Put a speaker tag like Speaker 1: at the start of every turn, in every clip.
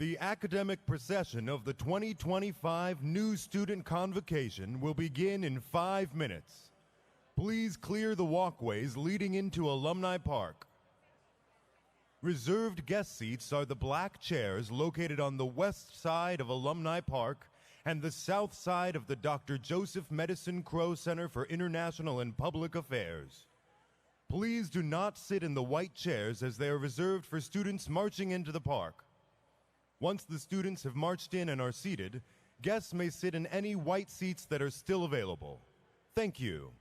Speaker 1: The academic procession of the 2025 New Student Convocation will begin in 5 minutes. Please clear the walkways leading into Alumni Park. Reserved guest seats are the black chairs located on the west side of Alumni Park and the south side of the Dr. Joseph Medicine Crow Center for International and Public Affairs. Please do not sit in the white chairs as they are reserved for students marching into the park. Once the students have marched in and are seated, guests may sit in any white seats that are still available. Thank you.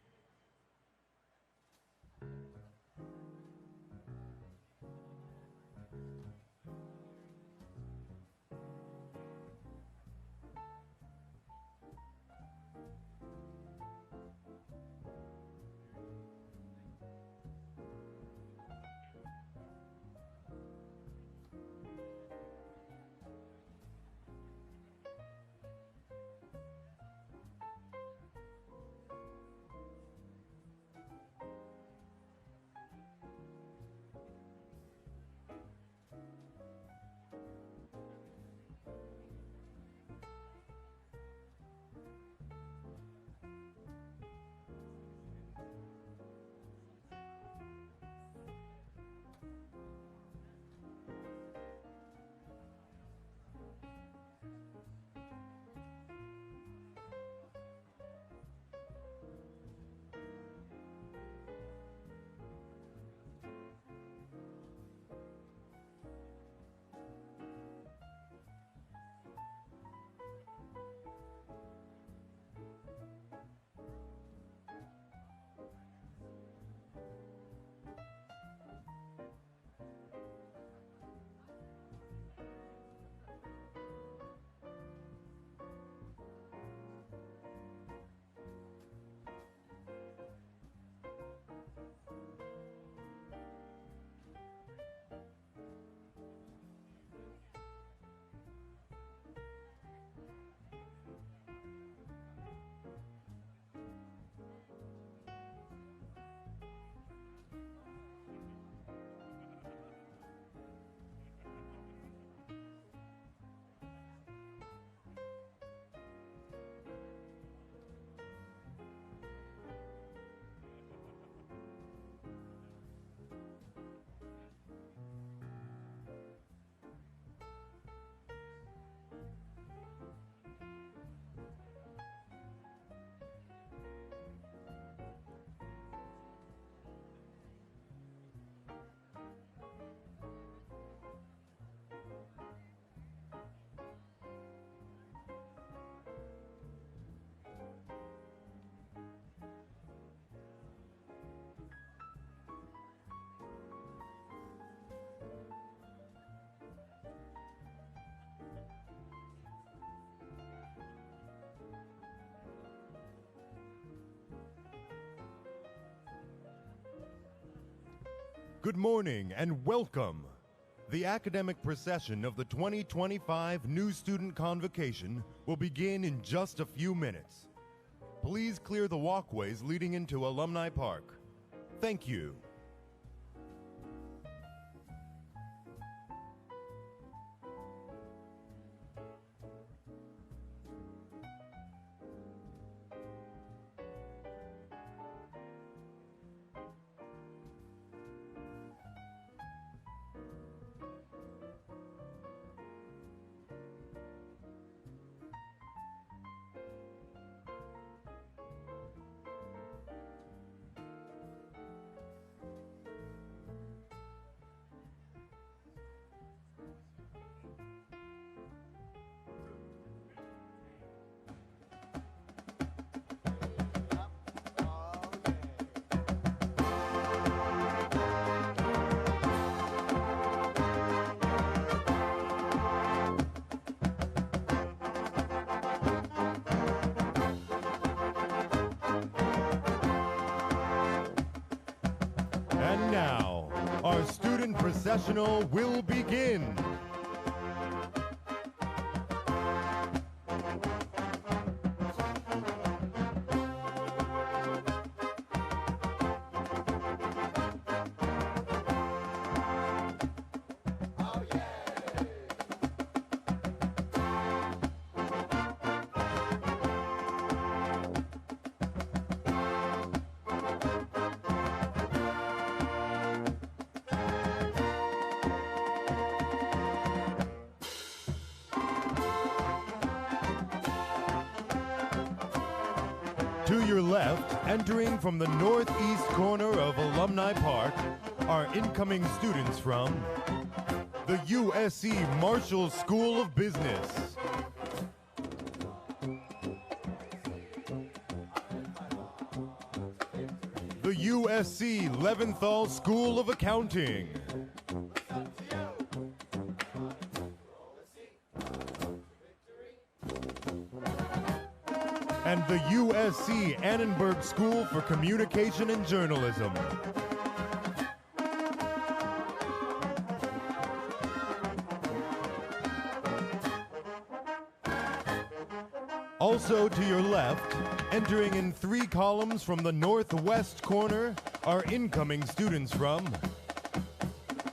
Speaker 1: Good morning and welcome. The academic procession of the 2025 New Student Convocation will begin in just a few minutes. Please clear the walkways leading into Alumni Park. Thank you. And now, our student processional will begin. your left, entering from the northeast corner of Alumni Park, are incoming students from the USC Marshall School of Business, the USC Leventhal School of Accounting, and the USC Annenberg School for Communication and Journalism. Also to your left, entering in 3 columns from the northwest corner, are incoming students from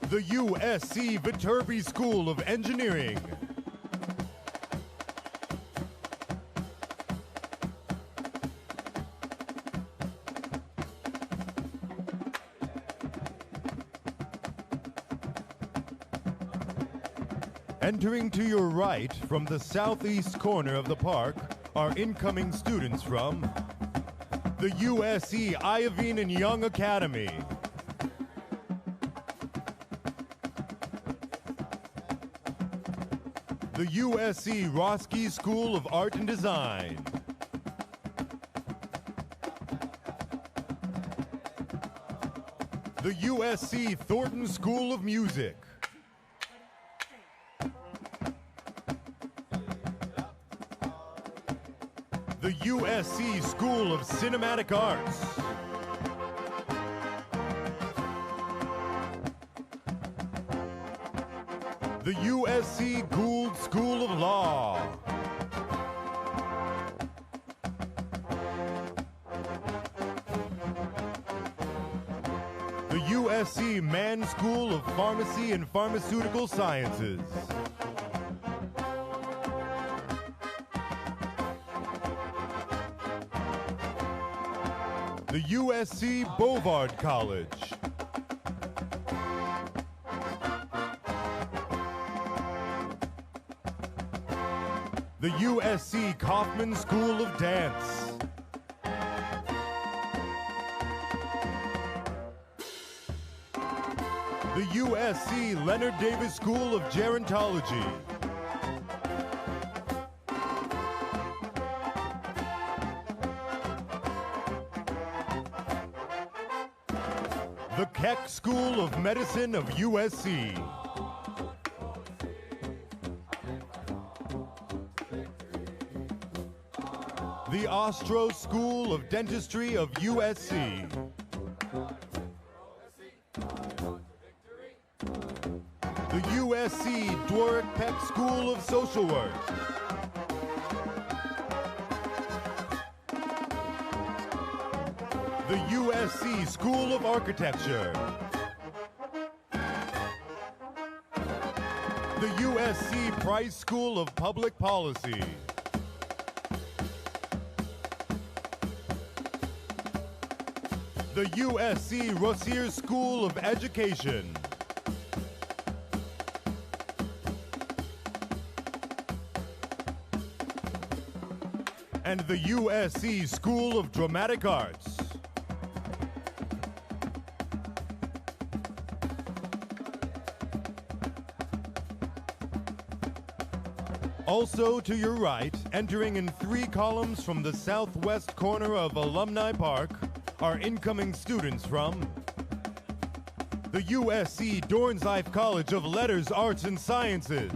Speaker 1: the USC Viterbi School of Engineering, entering to your right from the southeast corner of the park are incoming students from the USC Iovine and Young Academy, the USC Roski School of Art and Design, the USC Thornton School of Music, the USC School of Cinematic Arts, the USC Gould School of Law, the USC Mann School of Pharmacy and Pharmaceutical Sciences, the USC Bovard College, the USC Kaufman School of Dance, the USC Leonard Davis School of Gerontology, the Keck School of Medicine of USC, the Ostro School of Dentistry of USC, the USC Dworak Peck School of Social Work, the USC School of Architecture, the USC Price School of Public Policy, the USC Rossier School of Education, and the USC School of Dramatic Arts. Also to your right, entering in 3 columns from the southwest corner of Alumni Park, are incoming students from the USC Dornsife College of Letters, Arts, and Sciences,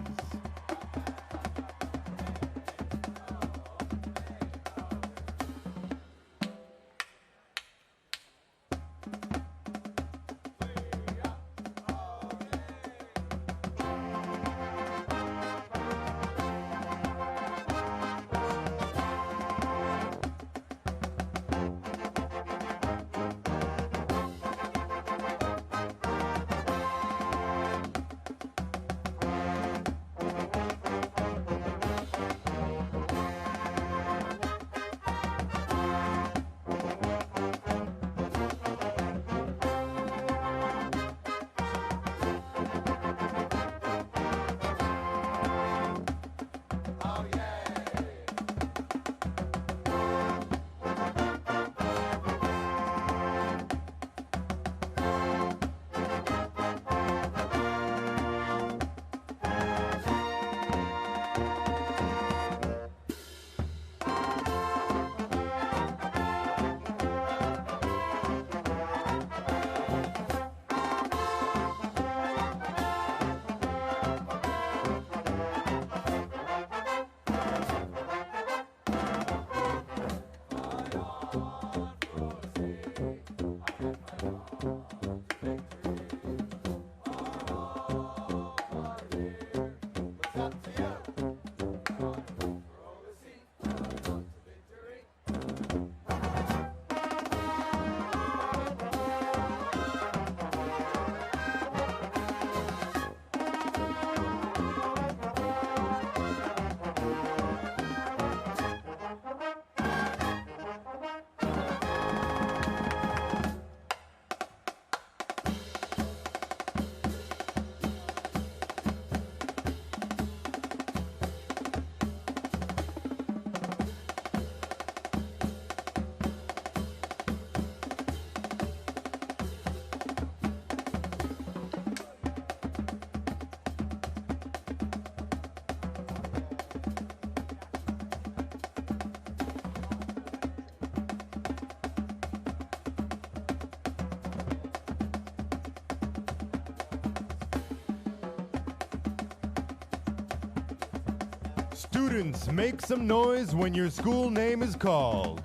Speaker 1: Students, make some noise when your school name is called.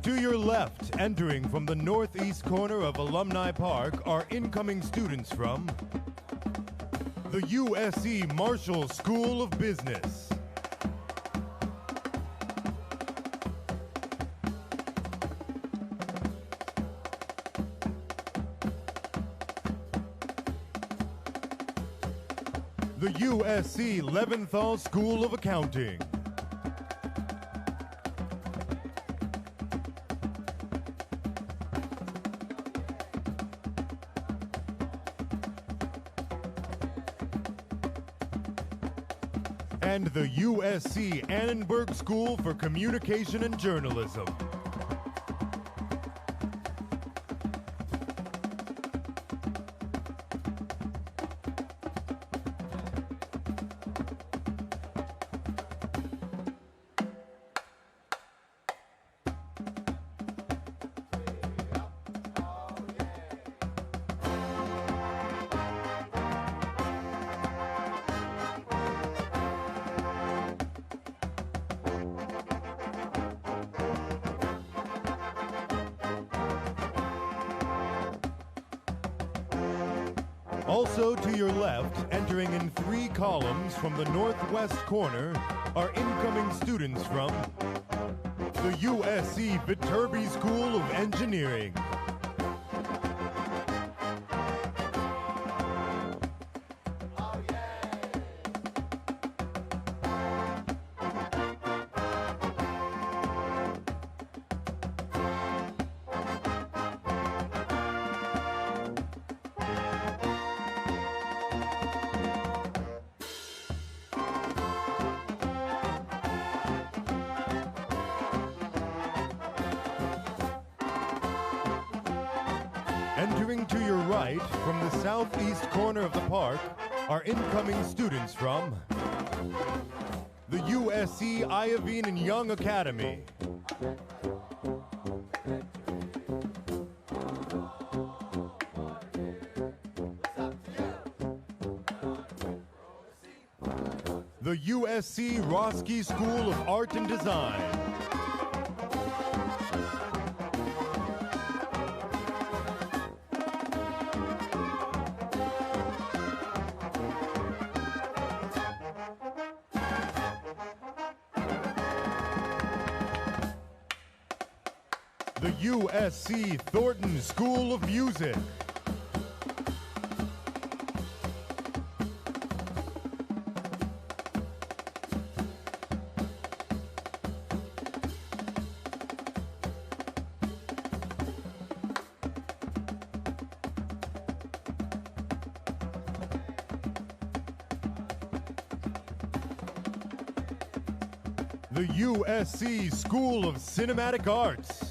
Speaker 1: To your left, entering from the northeast corner of Alumni Park, are incoming students from the USC Marshall School of Business. The USC Leventhal School of Accounting. And the USC Annenberg School for Communication and Journalism. Also to your left, entering in 3 columns from the northwest corner, are incoming students from the USC Viterbi School of Engineering. Entering to your right, from the southeast corner of the park, are incoming students from the USC Iovine and Young Academy. The USC Roski School of Art and Design. The USC Thornton School of Music. The USC School of Cinematic Arts.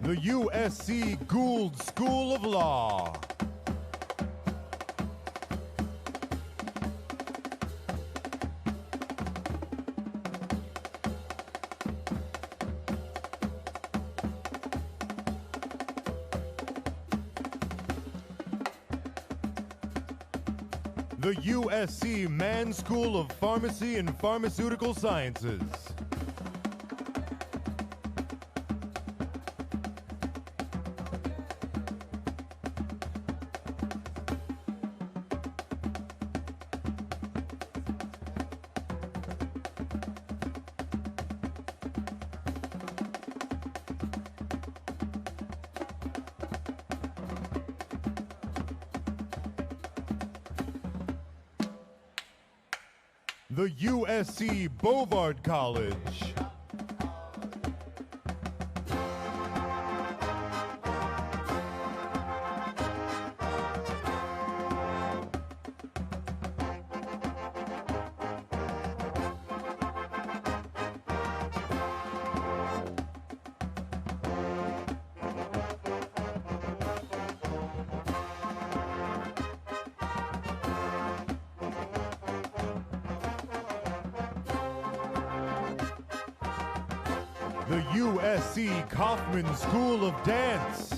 Speaker 1: The USC Gould School of Law. The USC Mann School of Pharmacy and Pharmaceutical Sciences. The USC Bovard College. The USC Kaufman School of Dance.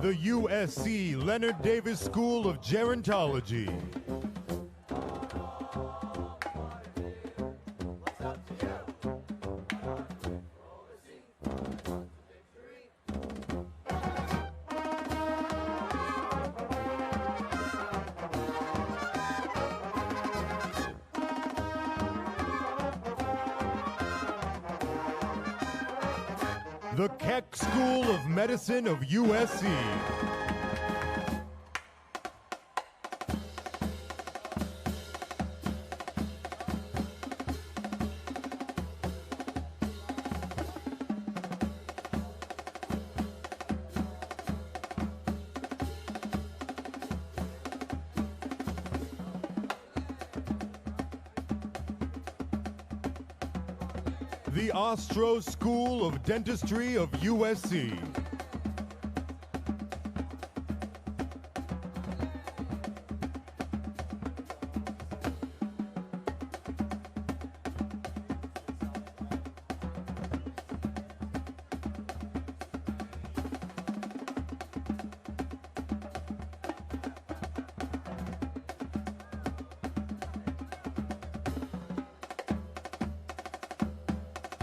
Speaker 1: The USC Leonard Davis School of Gerontology. The Keck School of Medicine of USC. The Ostro School of Dentistry of USC.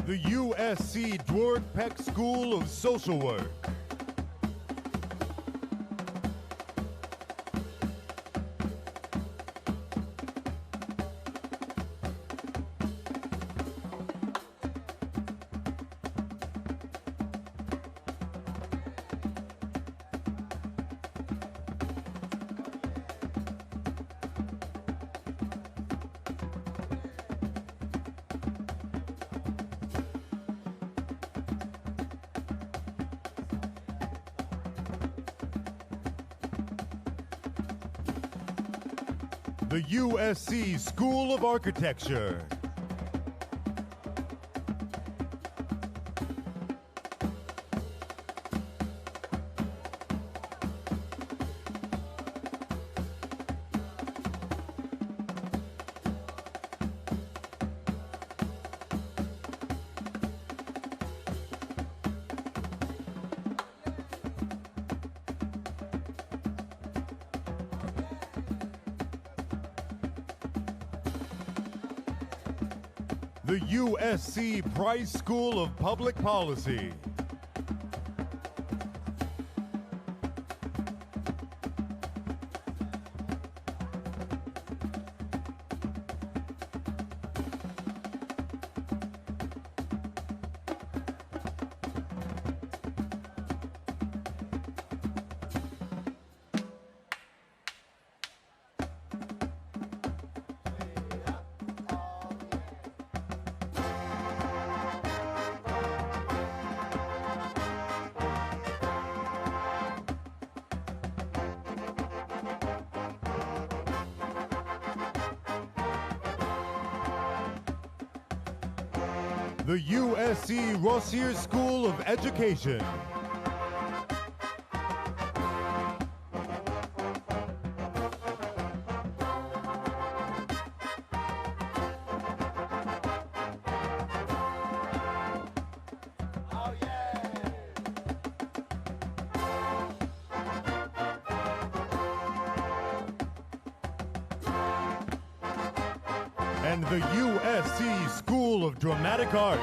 Speaker 1: The USC Dward Peck School of Social Work. The USC School of Architecture. The USC Price School of Public Policy. The USC Rossier School of Education. And the USC School of Dramatic Arts.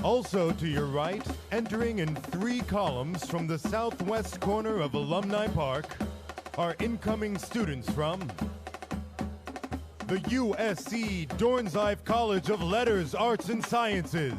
Speaker 1: Also to your right, entering in 3 columns from the southwest corner of Alumni Park, are incoming students from the USC Dornsife College of Letters, Arts, and Sciences.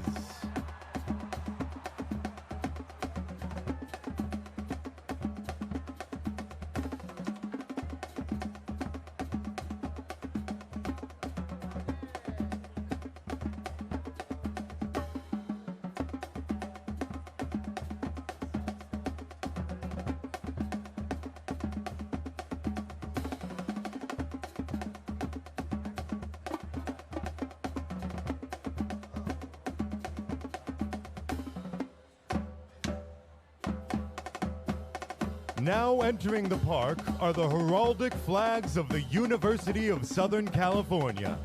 Speaker 1: Now entering the park are the heraldic flags of the University of Southern California.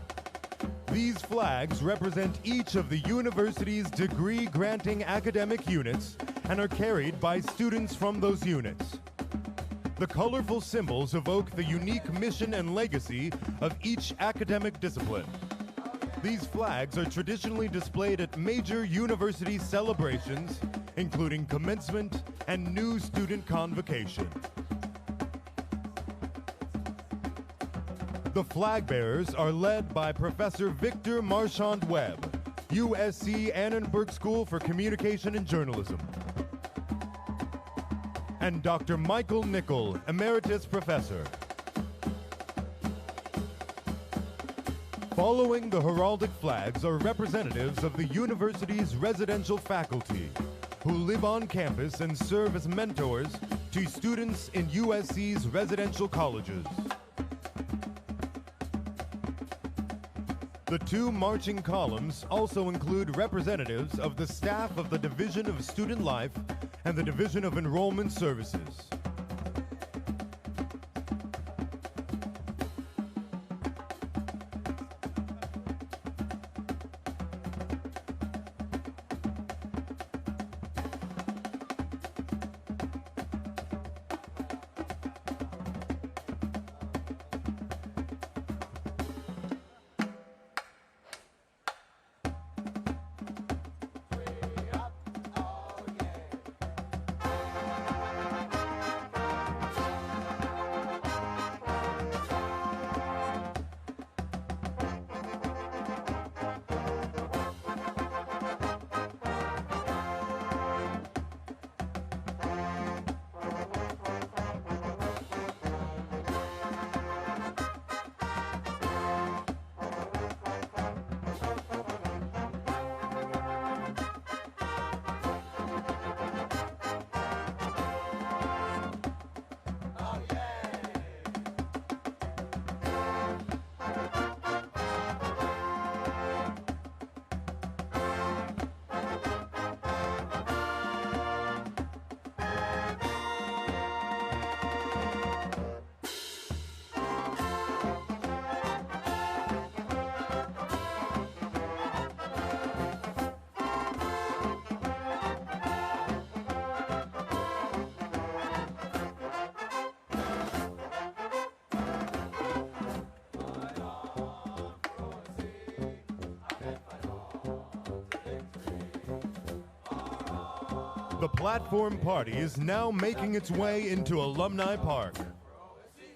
Speaker 1: These flags represent each of the university's degree-granting academic units and are carried by students from those units. The colorful symbols evoke the unique mission and legacy of each academic discipline. These flags are traditionally displayed at major university celebrations, including commencement and new student convocation. The flag bearers are led by Professor Victor Marchand Webb, USC Annenberg School for Communication and Journalism, and Dr. Michael Nickel, Emeritus Professor. Following the heraldic flags are representatives of the university's residential faculty, who live on campus and serve as mentors to students in USC's residential colleges. The 2 marching columns also include representatives of the staff of the Division of Student Life and the Division of Enrollment Services. The platform party is now making its way into Alumni Park.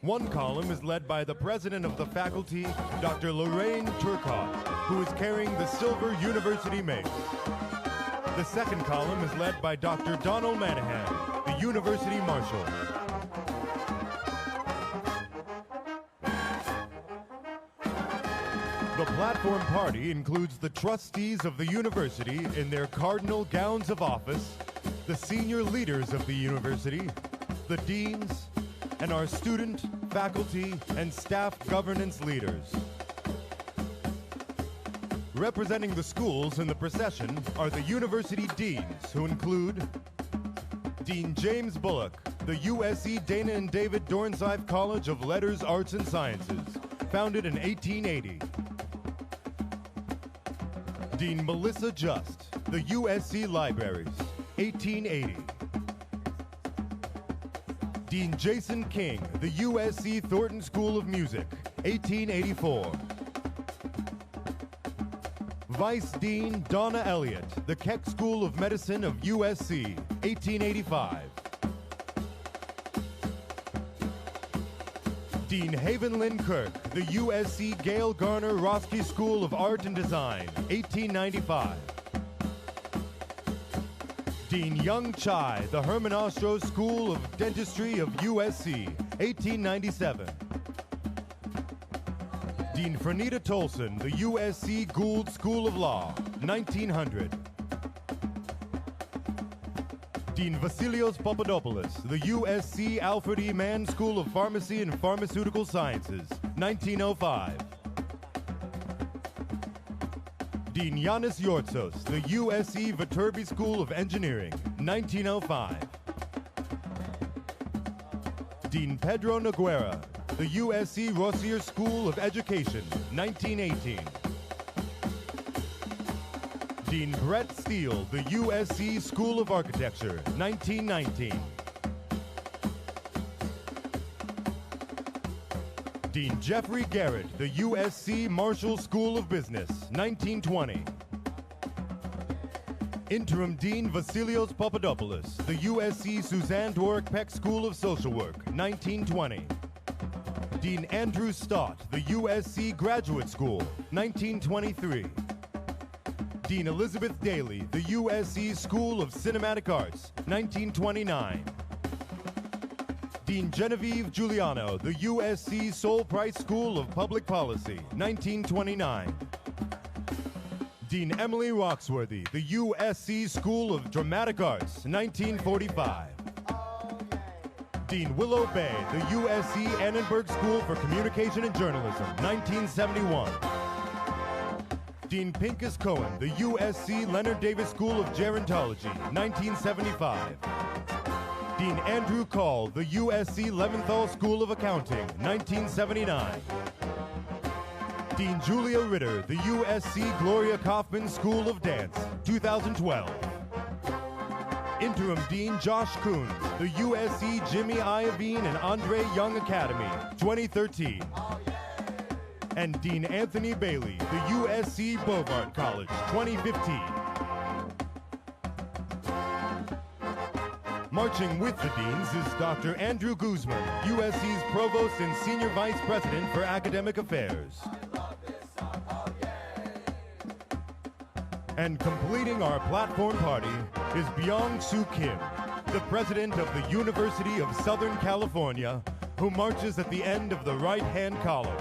Speaker 1: One column is led by the president of the faculty, Dr. Lorraine Turcotte, who is carrying the silver university mace. The second column is led by Dr. Donald Manahan, the university marshal. The platform party includes the trustees of the university in their cardinal gowns of office, the senior leaders of the university, the deans, and our student, faculty, and staff governance leaders. Representing the schools in the procession are the university deans, who include Dean James Bullock, the USC Dana and David Dornsife College of Letters, Arts, and Sciences, founded in 1880. Dean Melissa Just, the USC Libraries, 1880. Dean Jason King, the USC Thornton School of Music, 1884. Vice Dean Donna Elliott, the Keck School of Medicine of USC, 1885. Dean Haven Lynn Kirk, the USC Gail Garner Roski School of Art and Design, 1895. Dean Young Chai, the Herman Ostrow School of Dentistry of USC, 1897. Dean Franita Tolson, the USC Gould School of Law, 1900. Dean Vasilios Papadopoulos, the USC Alfred E. Mann School of Pharmacy and Pharmaceutical Sciences, 1905. Dean Yanis Yortsos, the USC Viterbi School of Engineering, 1905. Dean Pedro Noguera, the USC Rossier School of Education, 1918. Dean Brett Steele, the USC School of Architecture, 1919. Dean Jeffrey Garrett, the USC Marshall School of Business, 1920. Interim Dean Vasilios Papadopoulos, the USC Suzanne Dworak Peck School of Social Work, 1920. Dean Andrew Stott, the USC Graduate School, 1923. Dean Elizabeth Daly, the USC School of Cinematic Arts, 1929. Dean Genevieve Giuliano, the USC Sol Price School of Public Policy, 1929. Dean Emily Roxworthy, the USC School of Dramatic Arts, 1945. Dean Willow Bay, the USC Annenberg School for Communication and Journalism, 1971. Dean Pincus Cohen, the USC Leonard Davis School of Gerontology, 1975. Dean Andrew Call, the USC Leventhal School of Accounting, 1979. Dean Julia Ritter, the USC Gloria Kaufman School of Dance, 2012. Interim Dean Josh Coons, the USC Jimmy Iovine and Andre Young Academy, 2013. And Dean Anthony Bailey, the USC Bovard College, 2015. Marching with the deans is Dr. Andrew Guzman, USC's Provost and Senior Vice President for Academic Affairs. And completing our platform party is Byung-Soo Kim, the President of the University of Southern California, who marches at the end of the right-hand column.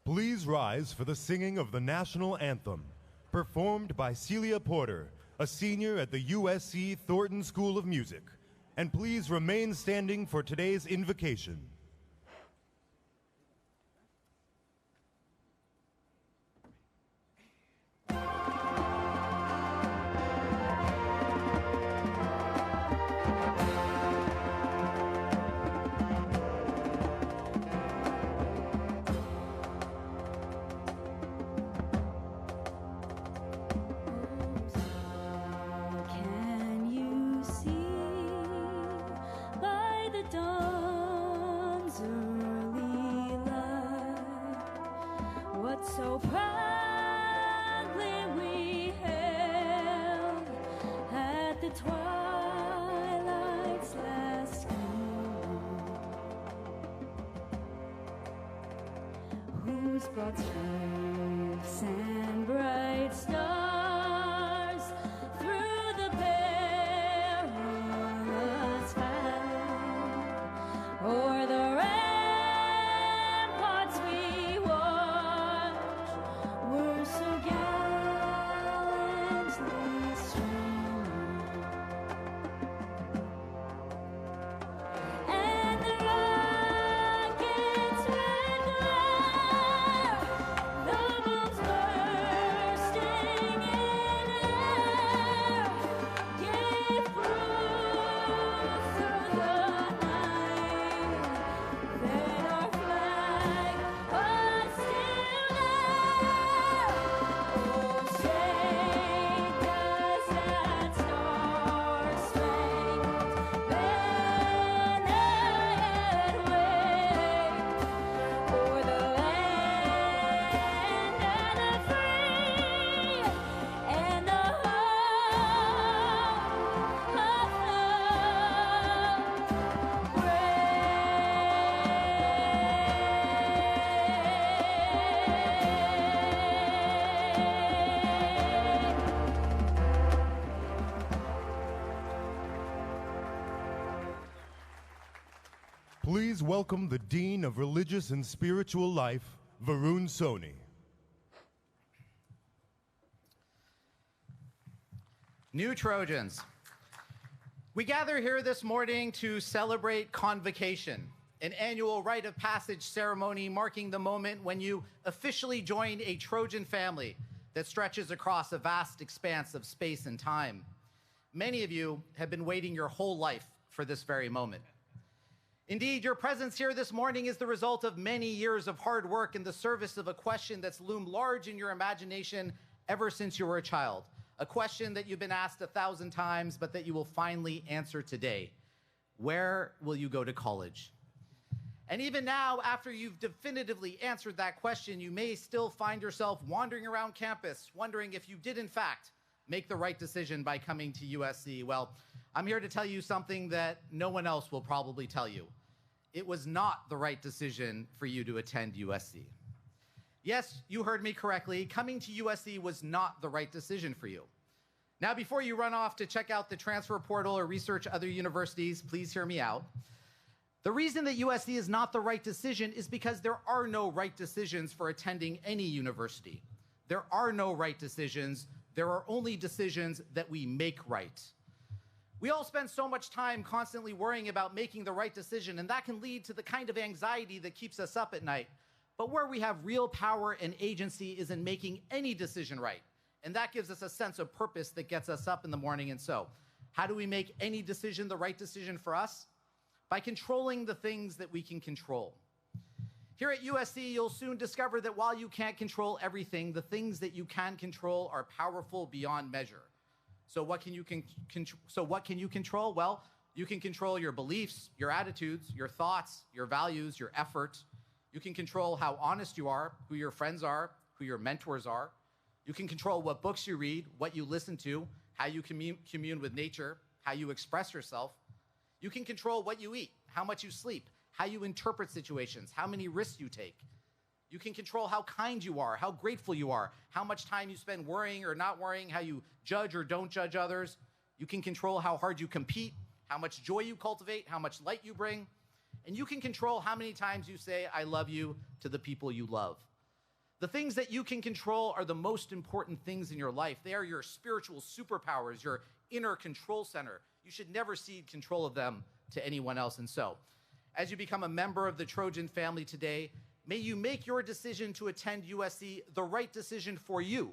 Speaker 1: Please rise for the singing of the national anthem, performed by Celia Porter, a senior at the USC Thornton School of Music. And please remain standing for today's invocation.
Speaker 2: So proudly we hailed at the twilight's last gleam, whose broad stripes and bright stars through the perilous fight o'er the ramparts we were so gallantly streaming.
Speaker 1: Please welcome the Dean of Religious and Spiritual Life, Varun Soni.
Speaker 3: New Trojans, we gather here this morning to celebrate Convocation, an annual rite of passage ceremony marking the moment when you officially join a Trojan family that stretches across a vast expanse of space and time. Many of you have been waiting your whole life for this very moment. Indeed, your presence here this morning is the result of many years of hard work in the service of a question that's loomed large in your imagination ever since you were a child. A question that you've been asked 1,000 times, but that you will finally answer today. Where will you go to college? And even now, after you've definitively answered that question, you may still find yourself wandering around campus, wondering if you did, in fact, make the right decision by coming to USC. Well, I'm here to tell you something that no one else will probably tell you. It was not the right decision for you to attend USC. Yes, you heard me correctly. Coming to USC was not the right decision for you. Now, before you run off to check out the transfer portal or research other universities, please hear me out. The reason that USC is not the right decision is because there are no right decisions for attending any university. There are no right decisions. There are only decisions that we make right. We all spend so much time constantly worrying about making the right decision, and that can lead to the kind of anxiety that keeps us up at night. But where we have real power and agency is in making any decision right. And that gives us a sense of purpose that gets us up in the morning. And so, how do we make any decision the right decision for us? By controlling the things that we can control. Here at USC, you'll soon discover that while you can't control everything, the things that you can control are powerful beyond measure. So what can you control? Well, you can control your beliefs, your attitudes, your thoughts, your values, your effort. You can control how honest you are, who your friends are, who your mentors are. You can control what books you read, what you listen to, how you commune with nature, how you express yourself. You can control what you eat, how much you sleep, how you interpret situations, how many risks you take. You can control how kind you are, how grateful you are, how much time you spend worrying or not worrying, how you judge or don't judge others. You can control how hard you compete, how much joy you cultivate, how much light you bring. And you can control how many times you say, I love you, to the people you love. The things that you can control are the most important things in your life. They are your spiritual superpowers, your inner control center. You should never cede control of them to anyone else. And so, as you become a member of the Trojan family today, may you make your decision to attend USC the right decision for you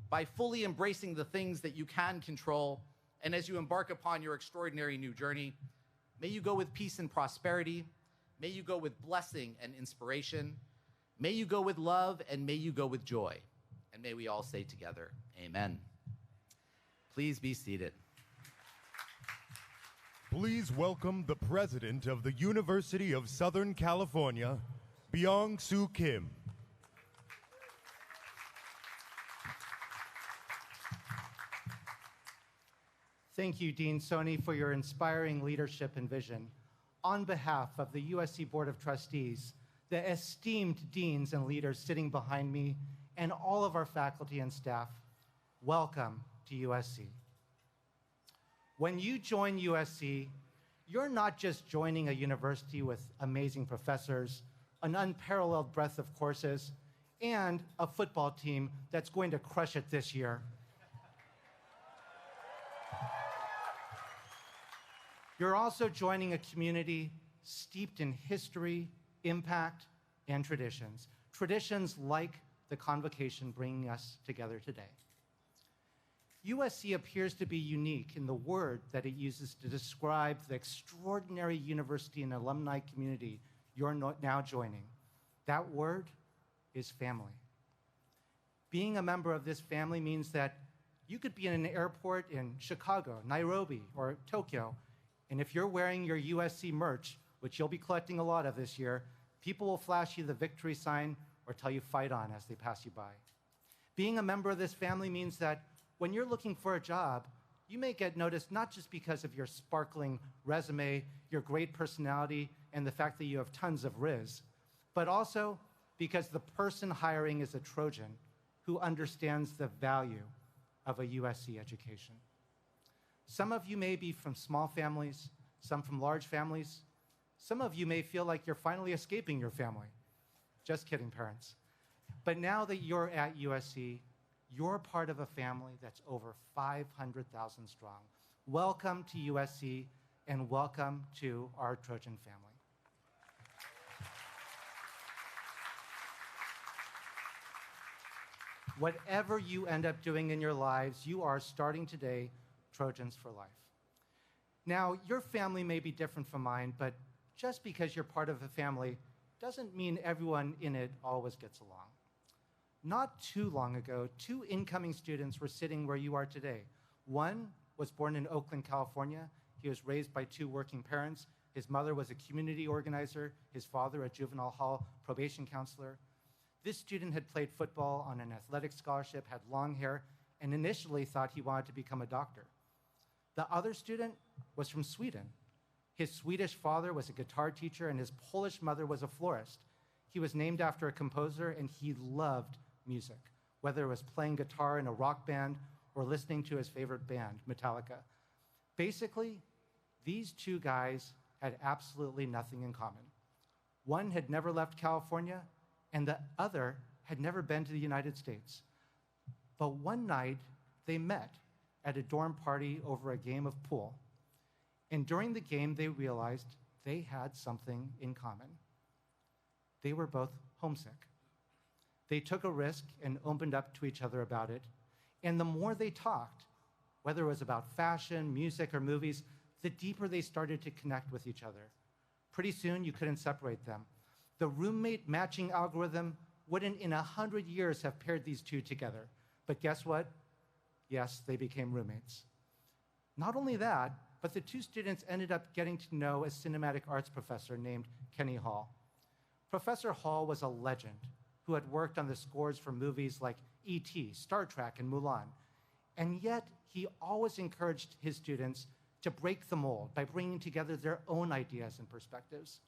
Speaker 3: by fully embracing the things that you can control. And as you embark upon your extraordinary new journey, may you go with peace and prosperity. May you go with blessing and inspiration. May you go with love, and may you go with joy. And may we all say together, amen. Please be seated.
Speaker 1: Please welcome the President of the University of Southern California, Byung-Soo Kim.
Speaker 4: Thank you, Dean Soni, for your inspiring leadership and vision. On behalf of the USC Board of Trustees, the esteemed deans and leaders sitting behind me, and all of our faculty and staff, welcome to USC. When you join USC, you're not just joining a university with amazing professors, an unparalleled breadth of courses, and a football team that's going to crush it this year. You're also joining a community steeped in history, impact, and traditions. Traditions like the Convocation bringing us together today. USC appears to be unique in the word that it uses to describe the extraordinary university and alumni community you're now joining. That word is family. Being a member of this family means that you could be in an airport in Chicago, Nairobi, or Tokyo, and if you're wearing your USC merch, which you'll be collecting a lot of this year, people will flash you the victory sign or tell you fight on as they pass you by. Being a member of this family means that when you're looking for a job, you may get noticed not just because of your sparkling resume, your great personality, and the fact that you have tons of riz, but also because the person hiring is a Trojan who understands the value of a USC education. Some of you may be from small families, some from large families, Some of you may feel like you're finally escaping your family. Just kidding, parents. But now that you're at USC, you're part of a family that's over 500,000 strong. Welcome to USC, and welcome to our Trojan family. Whatever you end up doing in your lives, you are starting today Trojans for life. Now, your family may be different from mine, but just because you're part of a family doesn't mean everyone in it always gets along. Not too long ago, 2 incoming students were sitting where you are today. One was born in Oakland, California. He was raised by 2 working parents. His mother was a community organizer, his father a juvenile hall probation counselor. This student had played football on an athletic scholarship, had long hair, and initially thought he wanted to become a doctor. The other student was from Sweden. His Swedish father was a guitar teacher, and his Polish mother was a florist. He was named after a composer, and he loved music, whether it was playing guitar in a rock band or listening to his favorite band, Metallica. Basically, these 2 guys had absolutely nothing in common. One had never left California, and the other had never been to the United States. But one night, they met at a dorm party over a game of pool. And during the game, they realized they had something in common. They were both homesick. They took a risk and opened up to each other about it. And the more they talked, whether it was about fashion, music, or movies, the deeper they started to connect with each other. Pretty soon, you couldn't separate them. The roommate matching algorithm wouldn't in 100 years have paired these 2 together. But guess what? Yes, they became roommates. Not only that, but the 2 students ended up getting to know a cinematic arts professor named Kenny Hall. Professor Hall was a legend who had worked on the scores for movies like E.T., Star Trek, and Mulan. And yet, he always encouraged his students to break the mold by bringing together their own ideas and perspectives.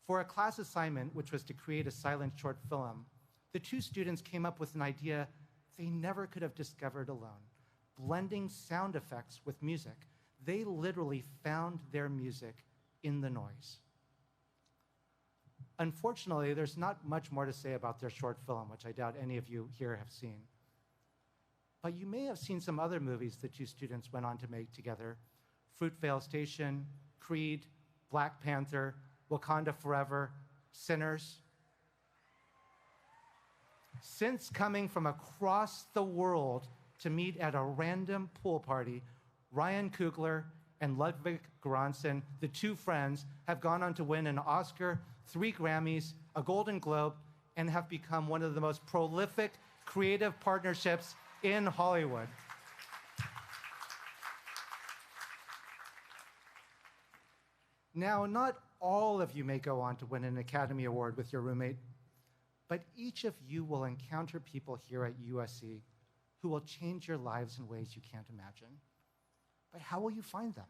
Speaker 4: For a class assignment, which was to create a silent short film, the 2 students came up with an idea they never could have discovered alone, blending sound effects with music. They literally found their music in the noise. Unfortunately, there's not much more to say about their short film, which I doubt any of you here have seen. But you may have seen some other movies the 2 students went on to make together: Fruitvale Station, Creed, Black Panther, Wakanda Forever, Sinners. Since coming from across the world to meet at a random pool party, Ryan Coogler and Ludwig Göransson, the 2 friends, have gone on to win an Oscar, 3 Grammys, a Golden Globe, and have become one of the most prolific creative partnerships in Hollywood. Now, not all of you may go on to win an Academy Award with your roommate, but each of you will encounter people here at USC who will change your lives in ways you can't imagine. But how will you find them?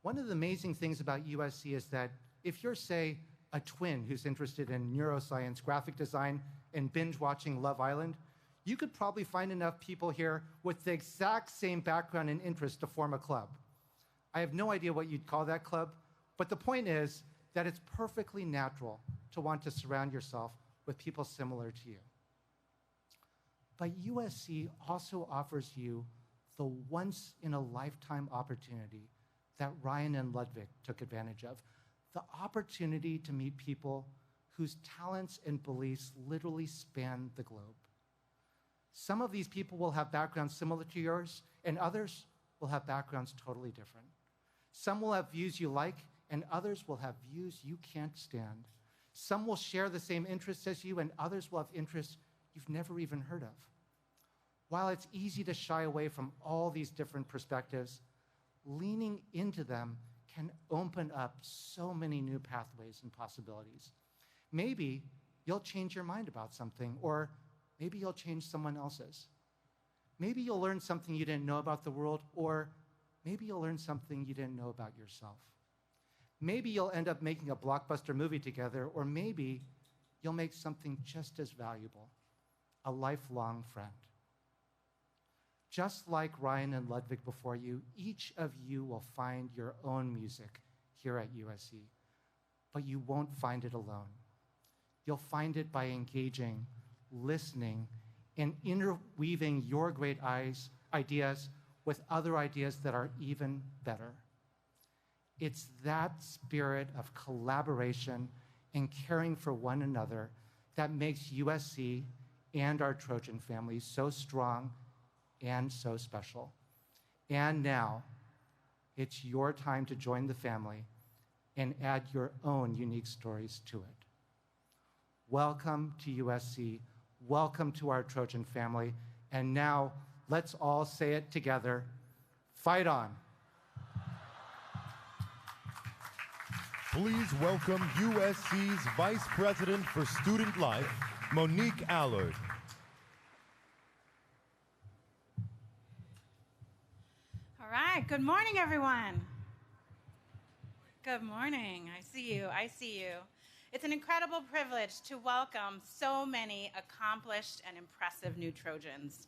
Speaker 4: One of the amazing things about USC is that if you're, say, a twin who's interested in neuroscience, graphic design, and binge-watching Love Island, you could probably find enough people here with the exact same background and interest to form a club. I have no idea what you'd call that club, but the point is that it's perfectly natural to want to surround yourself with people similar to you. But USC also offers you the once-in-a-lifetime opportunity that Ryan and Ludwig took advantage of, the opportunity to meet people whose talents and beliefs literally span the globe. Some of these people will have backgrounds similar to yours, and others will have backgrounds totally different. Some will have views you like, and others will have views you can't stand. Some will share the same interests as you, and others will have interests you've never even heard of. While it's easy to shy away from all these different perspectives, leaning into them can open up so many new pathways and possibilities. Maybe you'll change your mind about something, or maybe you'll change someone else's. Maybe you'll learn something you didn't know about the world, or maybe you'll learn something you didn't know about yourself. Maybe you'll end up making a blockbuster movie together, or maybe you'll make something just as valuable, a lifelong friend. Just like Ryan and Ludwig before you, each of you will find your own music here at USC. But you won't find it alone. You'll find it by engaging, listening, and interweaving your great ideas with other ideas that are even better. It's that spirit of collaboration and caring for one another that makes USC and our Trojan family so strong and so special. And now, it's your time to join the family and add your own unique stories to it. Welcome to USC. Welcome to our Trojan family. And now, let's all say it together. Fight on.
Speaker 1: Please welcome USC's Vice President for Student Life, Monique Allard.
Speaker 5: All right, good morning, everyone. Good morning. I see you. It's an incredible privilege to welcome so many accomplished and impressive new Trojans.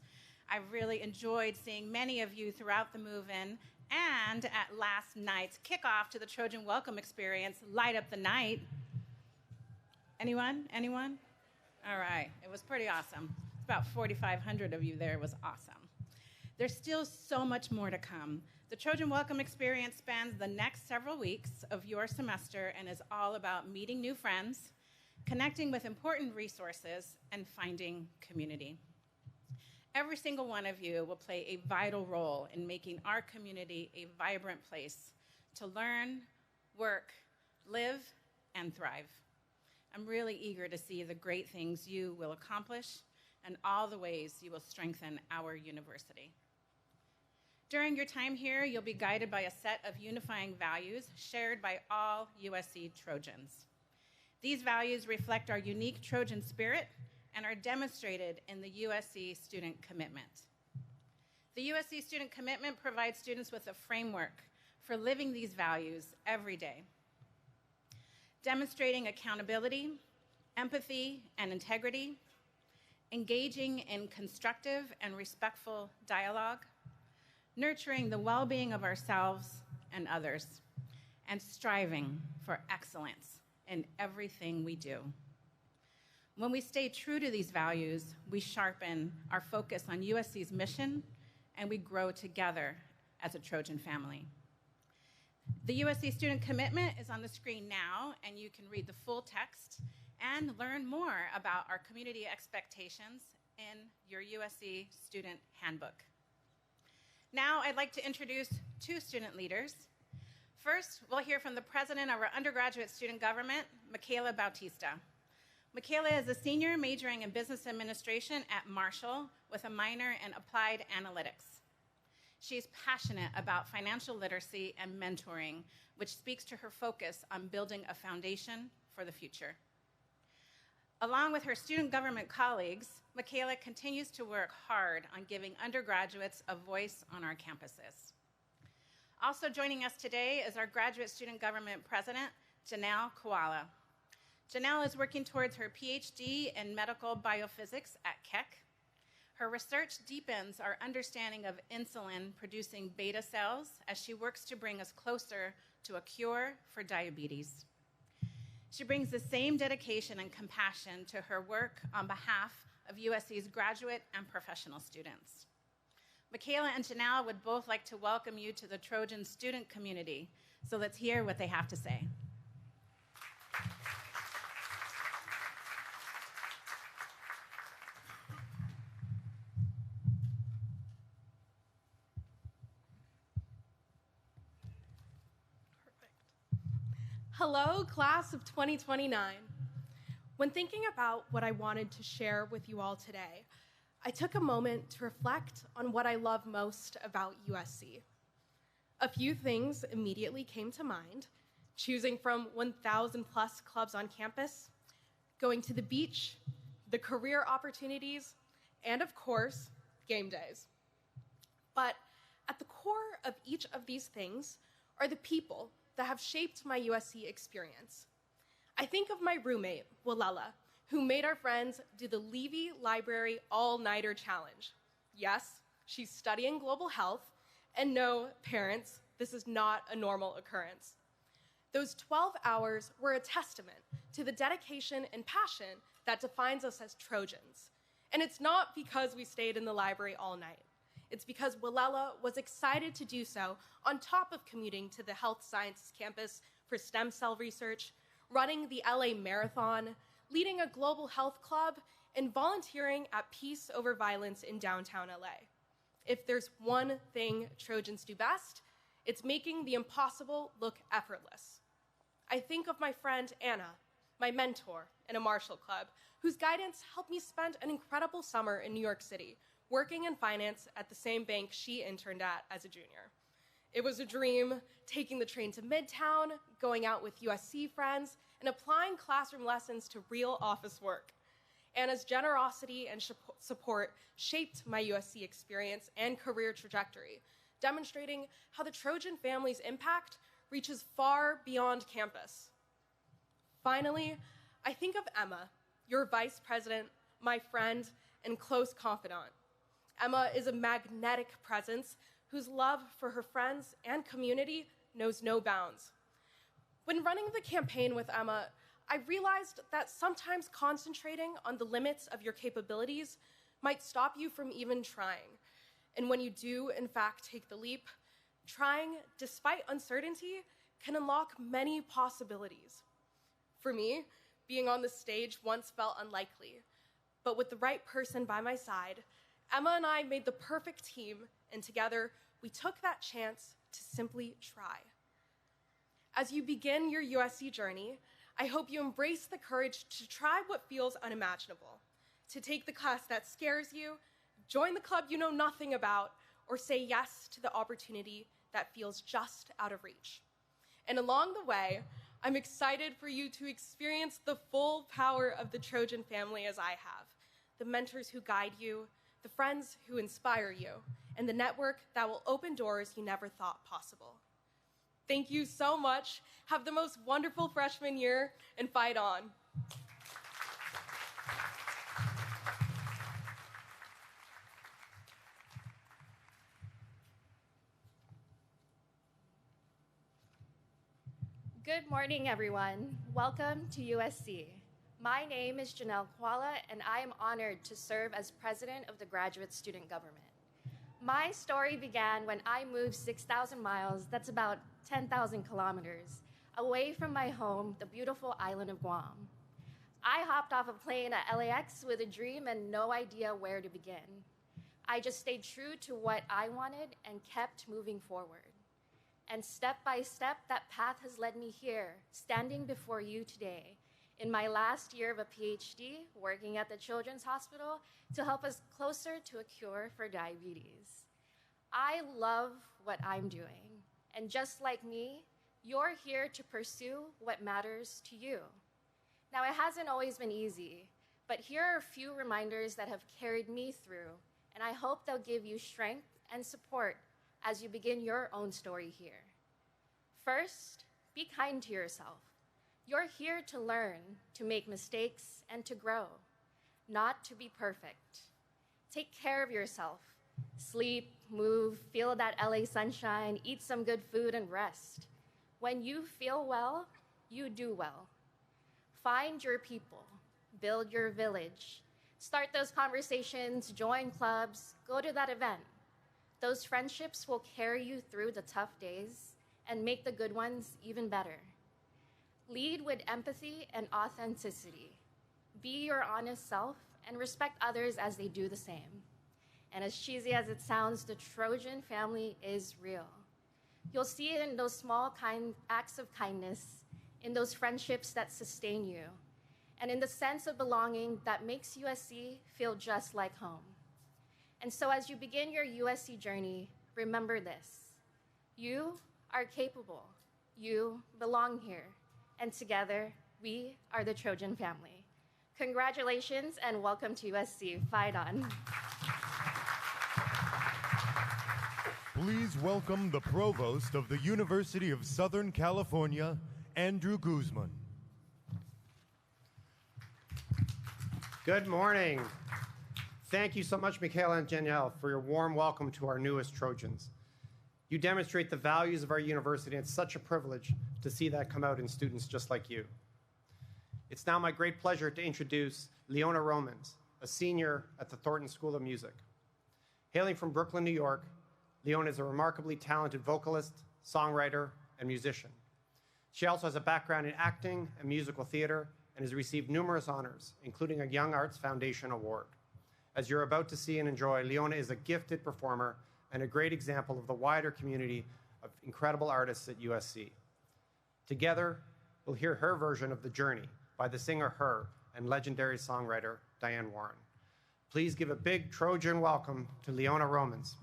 Speaker 5: I really enjoyed seeing many of you throughout the move-in and at last night's kickoff to the Trojan Welcome Experience, Light Up the Night. Anyone? All right, it was pretty awesome. It's about 4,500 of you there. It was awesome. There's still so much more to come. The Trojan Welcome Experience spans the next several weeks of your semester and is all about meeting new friends, connecting with important resources, and finding community. Every single one of you will play a vital role in making our community a vibrant place to learn, work, live, and thrive. I'm really eager to see the great things you will accomplish and all the ways you will strengthen our university. During your time here, you'll be guided by a set of unifying values shared by all USC Trojans. These values reflect our unique Trojan spirit and are demonstrated in the USC Student Commitment. The USC Student Commitment provides students with a framework for living these values every day, demonstrating accountability, empathy, and integrity, engaging in constructive and respectful dialogue, nurturing the well-being of ourselves and others, and striving for excellence in everything we do. When we stay true to these values, we sharpen our focus on USC's mission, and we grow together as a Trojan family. The USC Student Commitment is on the screen now, and you can read the full text and learn more about our community expectations in your USC Student Handbook. Now, I'd like to introduce two student leaders. First, we'll hear from the president of our undergraduate student government, Michaela Bautista. Michaela is a senior majoring in business administration at Marshall with a minor in applied analytics. She's passionate about financial literacy and mentoring, which speaks to her focus on building a foundation for the future. Along with her student government colleagues, Michaela continues to work hard on giving undergraduates a voice on our campuses. Also joining us today is our graduate student government president, Janelle Koala. Janelle is working towards her PhD in medical biophysics at Keck. Her research deepens our understanding of insulin-producing beta cells as she works to bring us closer to a cure for diabetes. She brings the same dedication and compassion to her work on behalf of USC's graduate and professional students. Michaela and Janelle would both like to welcome you to the Trojan student community, so let's hear what they have to say.
Speaker 6: Hello, class of 2029. When thinking about what I wanted to share with you all today, I took a moment to reflect on what I love most about USC. A few things immediately came to mind: choosing from 1,000 plus clubs on campus, going to the beach, the career opportunities, and of course, game days. But at the core of each of these things are the people that have shaped my USC experience. I think of my roommate, Walela, who made our friends do the Levy Library All-Nighter Challenge. Yes, she's studying global health, and no, parents, this is not a normal occurrence. Those 12 hours were a testament to the dedication and passion that defines us as Trojans. And it's not because we stayed in the library all night. It's because Willela was excited to do so on top of commuting to the Health Sciences campus for stem cell research, running the LA Marathon, leading a global health club, and volunteering at Peace Over Violence in downtown LA. If there's one thing Trojans do best, it's making the impossible look effortless. I think of my friend Anna, my mentor in a Marshall Club, whose guidance helped me spend an incredible summer in New York City, working in finance at the same bank she interned at as a junior. It was a dream, taking the train to Midtown, going out with USC friends, and applying classroom lessons to real office work. Anna's generosity and support shaped my USC experience and career trajectory, demonstrating how the Trojan family's impact reaches far beyond campus. Finally, I think of Emma, your vice president, my friend, and close confidant. Emma is a magnetic presence whose love for her friends and community knows no bounds. When running the campaign with Emma, I realized that sometimes concentrating on the limits of your capabilities might stop you from even trying. And when you do, in fact, take the leap, trying, despite uncertainty, can unlock many possibilities. For me, being on the stage once felt unlikely, but with the right person by my side, Emma and I made the perfect team, and together we took that chance to simply try. As you begin your USC journey, I hope you embrace the courage to try what feels unimaginable, to take the class that scares you, join the club you know nothing about, or say yes to the opportunity that feels just out of reach. And along the way, I'm excited for you to experience the full power of the Trojan family as I have, the mentors who guide you, the friends who inspire you, and the network that will open doors you never thought possible. Thank you so much. Have the most wonderful freshman year, and fight on.
Speaker 7: Good morning, everyone. Welcome to USC. My name is Janelle Kuala, and I am honored to serve as president of the Graduate Student Government. My story began when I moved 6,000 miles, that's about 10,000 kilometers, away from my home, the beautiful island of Guam. I hopped off a plane at LAX with a dream and no idea where to begin. I just stayed true to what I wanted and kept moving forward. And step by step, that path has led me here, standing before you today, in my last year of a PhD, working at the Children's Hospital to help us closer to a cure for diabetes. I love what I'm doing, and just like me, you're here to pursue what matters to you. Now, it hasn't always been easy, but here are a few reminders that have carried me through, and I hope they'll give you strength and support as you begin your own story here. First, be kind to yourself. You're here to learn, to make mistakes, and to grow, not to be perfect. Take care of yourself. Sleep, move, feel that LA sunshine, eat some good food, and rest. When you feel well, you do well. Find your people, build your village. Start those conversations, join clubs, go to that event. Those friendships will carry you through the tough days and make the good ones even better. Lead with empathy and authenticity. Be your honest self and respect others as they do the same. And as cheesy as it sounds, the Trojan family is real. You'll see it in those small acts of kindness, in those friendships that sustain you, and in the sense of belonging that makes USC feel just like home. And so as you begin your USC journey, remember this. You are capable. You belong here. And together, we are the Trojan family. Congratulations and welcome to USC. Fight on.
Speaker 1: Please welcome the Provost of the University of Southern California, Andrew Guzman.
Speaker 8: Good morning. Thank you so much, Michaela and Janelle, for your warm welcome to our newest Trojans. You demonstrate the values of our university, and it's such a privilege to see that come out in students just like you. It's now my great pleasure to introduce Leona Romans, a senior at the Thornton School of Music. Hailing from Brooklyn, New York, Leona is a remarkably talented vocalist, songwriter, and musician. She also has a background in acting and musical theater and has received numerous honors, including a Young Arts Foundation Award. As you're about to see and enjoy, Leona is a gifted performer and a great example of the wider community of incredible artists at USC. Together, we'll hear her version of The Journey by the singer Her and legendary songwriter Diane Warren. Please give a big Trojan welcome to Leona Romans.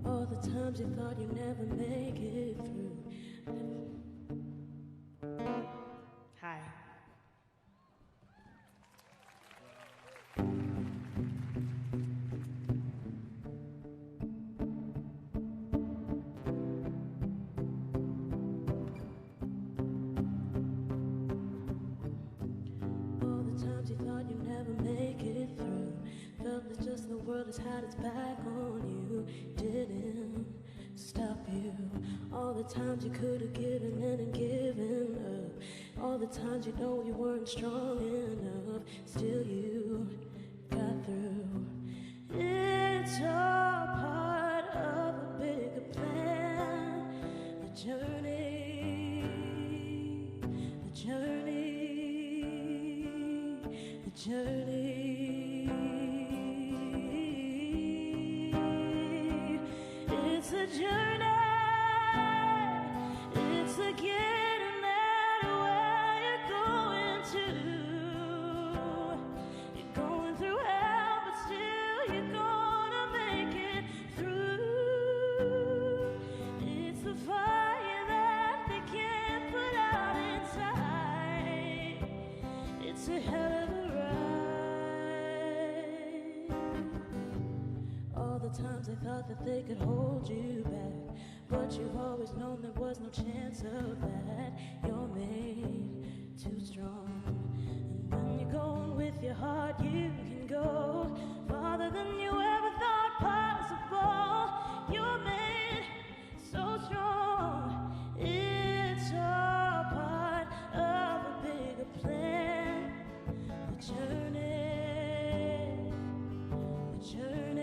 Speaker 2: All the times you thought you'd never make it through. Hi. All the times you thought you'd never make it through. Felt that just the world has had its back on you. Didn't stop you. All the times you could have given in and given up. All the times you know you weren't strong enough. Still you got through. It's all part of a bigger plan. The journey, the journey, the journey. It's a journey. It's a getting there where you're going to. You're going through hell, but still you're gonna make it through. It's the fire that they can't put out inside. It's a hell of a ride. All the times they thought that they could hold you back, but you've always known there was no chance of that. You're made too strong. And when you're going with your heart, you can go farther than you ever thought possible. You're made so strong. It's all part of a bigger plan. The journey, the journey.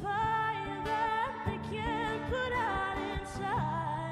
Speaker 2: Fire that they can't put out inside.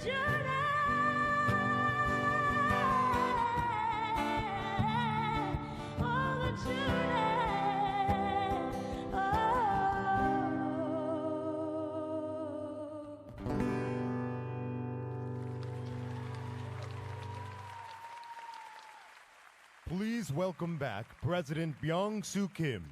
Speaker 2: journey, oh, the journey, oh.
Speaker 1: Please welcome back President Byung-Soo Kim.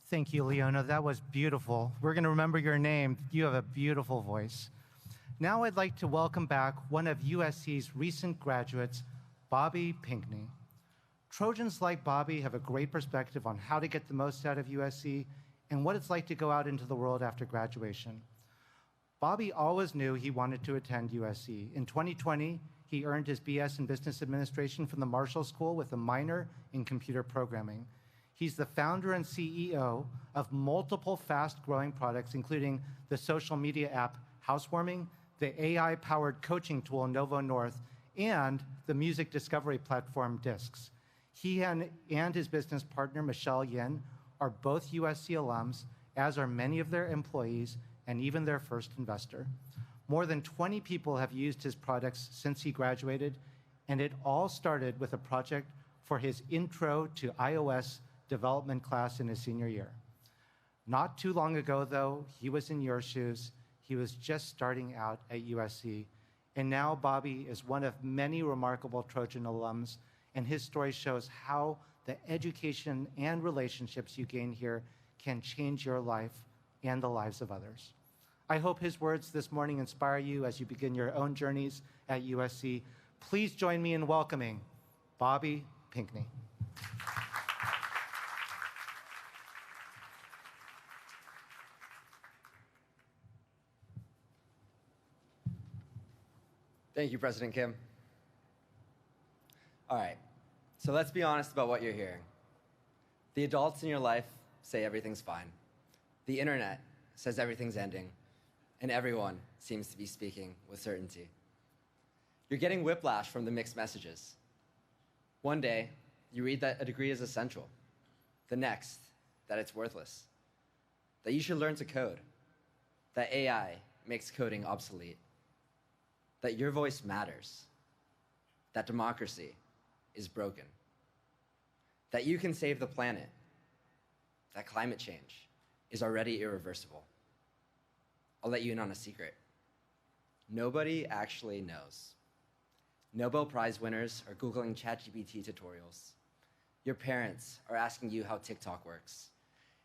Speaker 4: Thank you, Leona. That was beautiful. We're going to remember your name. You have a beautiful voice. Now I'd like to welcome back one of USC's recent graduates, Bobby Pinkney. Trojans like Bobby have a great perspective on how to get the most out of USC and what it's like to go out into the world after graduation. Bobby always knew he wanted to attend USC. In 2020, he earned his BS in Business Administration from the Marshall School with a minor in computer programming. He's the founder and CEO of multiple fast-growing products, including the social media app Housewarming, the AI-powered coaching tool Novo North, and the music discovery platform Discs. He and his business partner, Michelle Yin, are both USC alums, as are many of their employees and even their first investor. More than 20 people have used his products since he graduated, and it all started with a project for his Intro to iOS development class in his senior year. Not too long ago, though, he was in your shoes. He was just starting out at USC, and now Bobby is one of many remarkable Trojan alums, and his story shows how the education and relationships you gain here can change your life and the lives of others. I hope his words this morning inspire you as you begin your own journeys at USC. Please join me in welcoming Bobby Pinkney.
Speaker 9: Thank you, President Kim. All right, so let's be honest about what you're hearing. The adults in your life say everything's fine. The internet says everything's ending, and everyone seems to be speaking with certainty. You're getting whiplash from the mixed messages. One day, you read that a degree is essential. The next, that it's worthless. That you should learn to code. That AI makes coding obsolete. That your voice matters. That democracy is broken. That you can save the planet. That climate change is already irreversible. I'll let you in on a secret. Nobody actually knows. Nobel Prize winners are Googling ChatGPT tutorials. Your parents are asking you how TikTok works.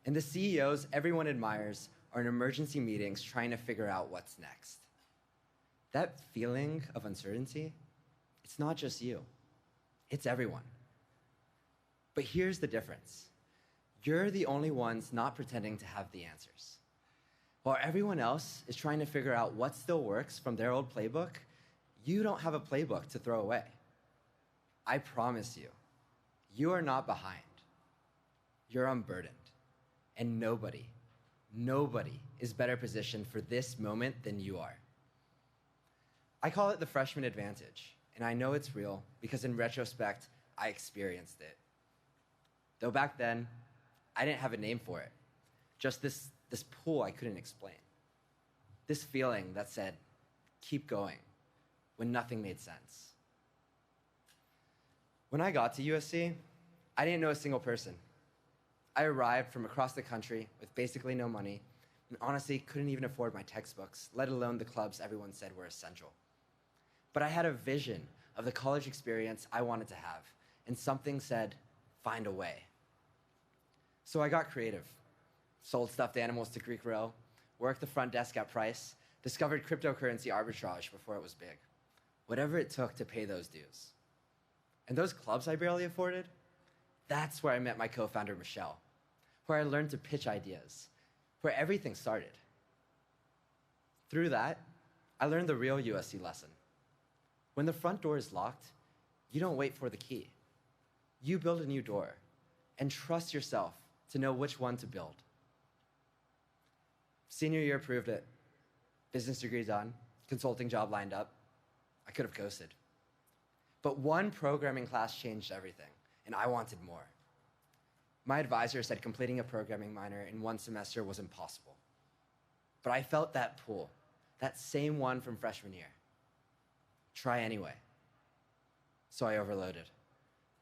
Speaker 9: And the CEOs everyone admires are in emergency meetings trying to figure out what's next. That feeling of uncertainty, it's not just you, it's everyone. But here's the difference. You're the only ones not pretending to have the answers. While everyone else is trying to figure out what still works from their old playbook, you don't have a playbook to throw away. I promise you, you are not behind. You're unburdened. And nobody is better positioned for this moment than you are. I call it the freshman advantage, and I know it's real because in retrospect, I experienced it. Though back then, I didn't have a name for it. Just this pull I couldn't explain. This feeling that said, keep going, when nothing made sense. When I got to USC, I didn't know a single person. I arrived from across the country with basically no money, and honestly couldn't even afford my textbooks, let alone the clubs everyone said were essential. But I had a vision of the college experience I wanted to have, and something said, find a way. So I got creative. Sold stuffed animals to Greek Row, worked the front desk at Price, discovered cryptocurrency arbitrage before it was big. Whatever it took to pay those dues. And those clubs I barely afforded, that's where I met my co-founder, Michelle, where I learned to pitch ideas, where everything started. Through that, I learned the real USC lesson. When the front door is locked, you don't wait for the key. You build a new door and trust yourself to know which one to build. Senior year proved it. Business degree done, consulting job lined up. I could have coasted. But one programming class changed everything, and I wanted more. My advisor said completing a programming minor in one semester was impossible. But I felt that pull, that same one from freshman year. Try anyway. So I overloaded.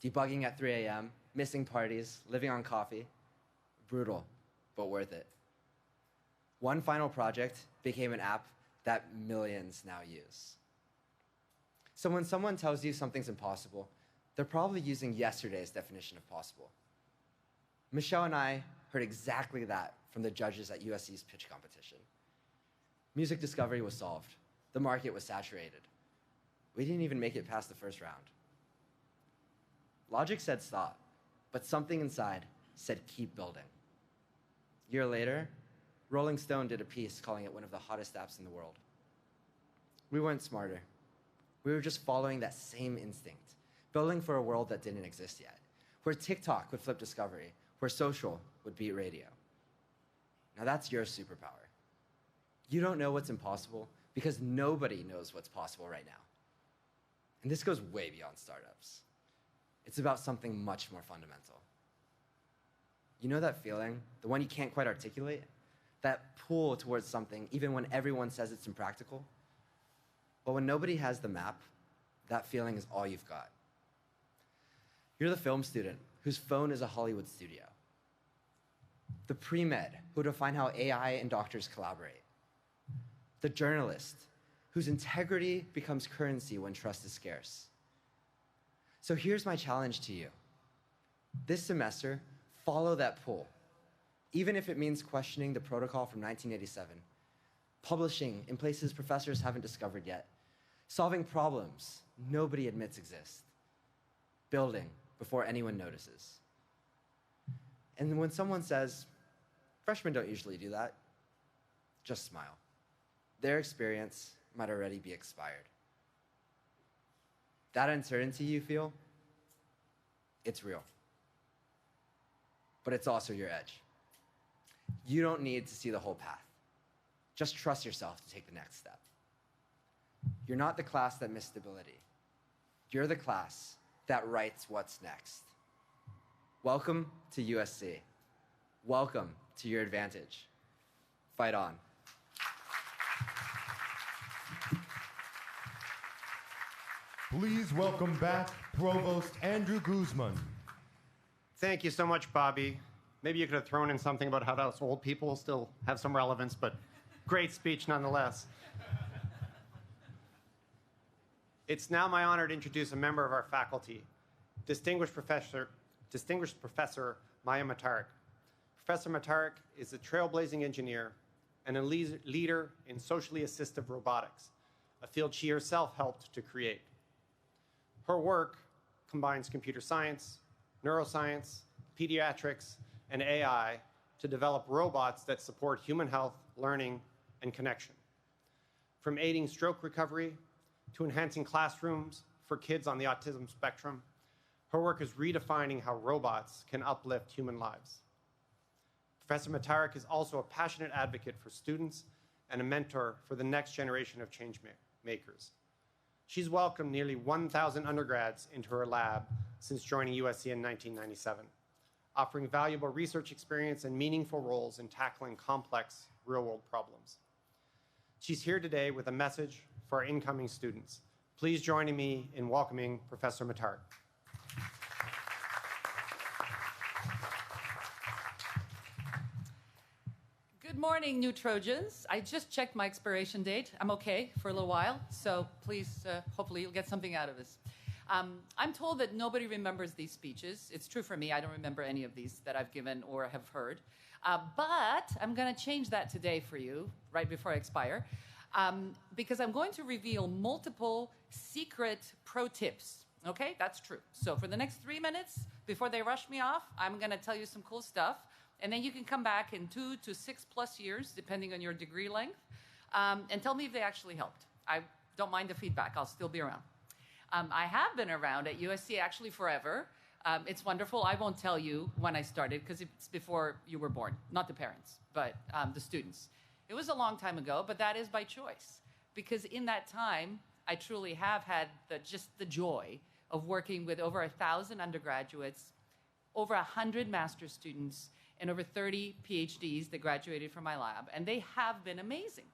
Speaker 9: Debugging at 3 a.m., missing parties, living on coffee. Brutal, but worth it. One final project became an app that millions now use. So when someone tells you something's impossible, they're probably using yesterday's definition of possible. Michelle and I heard exactly that from the judges at USC's pitch competition. Music discovery was solved. The market was saturated. We didn't even make it past the first round. Logic said stop, but something inside said keep building. A year later, Rolling Stone did a piece calling it one of the hottest apps in the world. We weren't smarter. We were just following that same instinct, building for a world that didn't exist yet, where TikTok would flip discovery, where social would beat radio. Now that's your superpower. You don't know what's impossible because nobody knows what's possible right now. And this goes way beyond startups. It's about something much more fundamental. You know that feeling, the one you can't quite articulate? That pull towards something even when everyone says it's impractical? But when nobody has the map, that feeling is all you've got. You're the film student whose phone is a Hollywood studio. The pre-med who define how AI and doctors collaborate. The journalist whose integrity becomes currency when trust is scarce. So here's my challenge to you. This semester, follow that pull, even if it means questioning the protocol from 1987, publishing in places professors haven't discovered yet, solving problems nobody admits exist, building before anyone notices. And when someone says, freshmen don't usually do that, just smile. Their experience might already be expired. That uncertainty you feel, it's real. But it's also your edge. You don't need to see the whole path. Just trust yourself to take the next step. You're not the class that missed stability. You're the class that writes what's next. Welcome to USC. Welcome to your advantage. Fight on.
Speaker 1: Please welcome back Provost Andrew Guzman.
Speaker 8: Thank you so much, Bobby. Maybe you could have thrown in something about how us old people still have some relevance, but great speech nonetheless. It's now my honor to introduce a member of our faculty, Distinguished Professor Maya Matarik. Professor Matarik is a trailblazing engineer and a leader in socially assistive robotics, a field she herself helped to create. Her work combines computer science, neuroscience, pediatrics, and AI to develop robots that support human health, learning, and connection. From aiding stroke recovery to enhancing classrooms for kids on the autism spectrum, her work is redefining how robots can uplift human lives. Professor Matarik is also a passionate advocate for students and a mentor for the next generation of change makers. She's welcomed nearly 1,000 undergrads into her lab since joining USC in 1997, offering valuable research experience and meaningful roles in tackling complex real-world problems. She's here today with a message for our incoming students. Please join me in welcoming Professor Matarik.
Speaker 10: Good morning, new Trojans. I just checked my expiration date. I'm okay for a little while, so please, hopefully you'll get something out of this. I'm told that nobody remembers these speeches. It's true for me. I don't remember any of these that I've given or have heard. But I'm going to change that today for you, right before I expire, because I'm going to reveal multiple secret pro tips. Okay, that's true. So for the next 3 minutes, before they rush me off, I'm going to tell you some cool stuff. And then you can come back in 2 to 6+ years, depending on your degree length, and tell me if they actually helped. I don't mind the feedback. I'll still be around. I have been around at USC actually forever. It's wonderful. I won't tell you when I started because it's before you were born, not the parents, but the students. It was a long time ago, but that is by choice because in that time, I truly have had just the joy of working with over 1,000 undergraduates, over 100 master's students, and over 30 PhDs that graduated from my lab, and they have been amazing.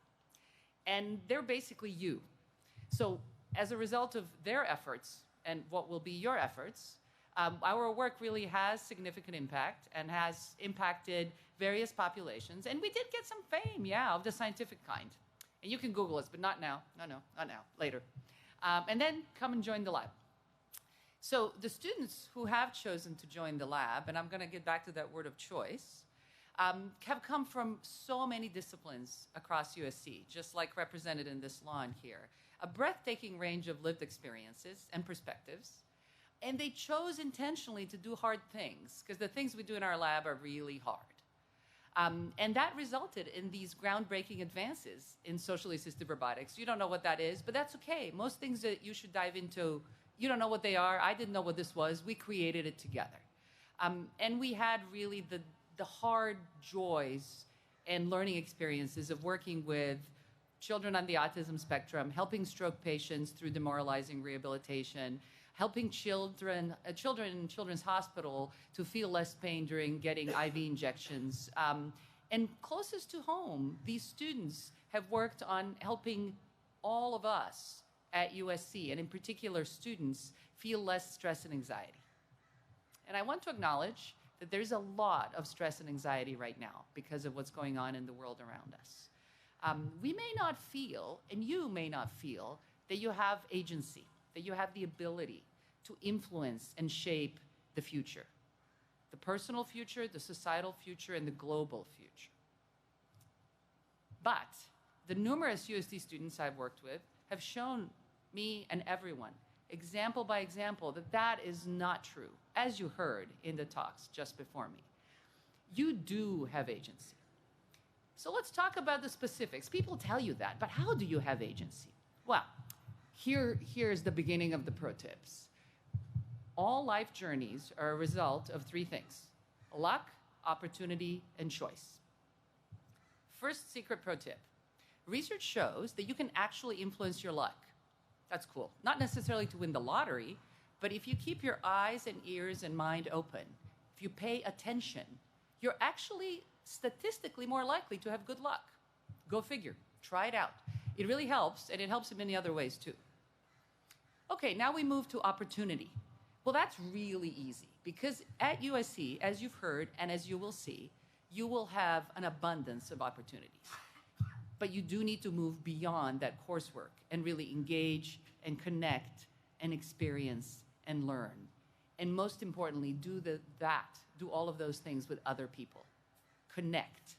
Speaker 10: And they're basically you. So as a result of their efforts and what will be your efforts, our work really has significant impact and has impacted various populations. And we did get some fame, yeah, of the scientific kind. And you can Google us, but not now. No, not now, later. And then come and join the lab. So the students who have chosen to join the lab, and I'm going to get back to that word of choice, have come from so many disciplines across USC, just like represented in this lawn here. A breathtaking range of lived experiences and perspectives. And they chose intentionally to do hard things, because the things we do in our lab are really hard. And that resulted in these groundbreaking advances in socially assisted robotics. You don't know what that is, but that's okay. Most things that you should dive into, you don't know what they are. I didn't know what this was. We created it together. And we had really the hard joys and learning experiences of working with children on the autism spectrum, helping stroke patients through demoralizing rehabilitation, helping children in Children's Hospital to feel less pain during getting IV injections. And closest to home, these students have worked on helping all of us at USC, and in particular students, feel less stress and anxiety. And I want to acknowledge that there's a lot of stress and anxiety right now because of what's going on in the world around us. We may not feel, and you may not feel, that you have agency, that you have the ability to influence and shape the future. The personal future, the societal future, and the global future. But the numerous USD students I've worked with have shown me and everyone, example by example, that that is not true, as you heard in the talks just before me. You do have agency. So let's talk about the specifics. People tell you that, but how do you have agency? Well, here's the beginning of the pro tips. All life journeys are a result of three things: luck, opportunity, and choice. First secret pro tip. Research shows that you can actually influence your luck. That's cool. Not necessarily to win the lottery, but if you keep your eyes and ears and mind open, if you pay attention, you're actually statistically more likely to have good luck. Go figure. Try it out. It really helps, and it helps in many other ways too. Okay, now we move to opportunity. Well, that's really easy because at USC, as you've heard and as you will see, you will have an abundance of opportunities. But you do need to move beyond that coursework and really engage and connect and experience and learn. And most importantly, do all of those things with other people. Connect.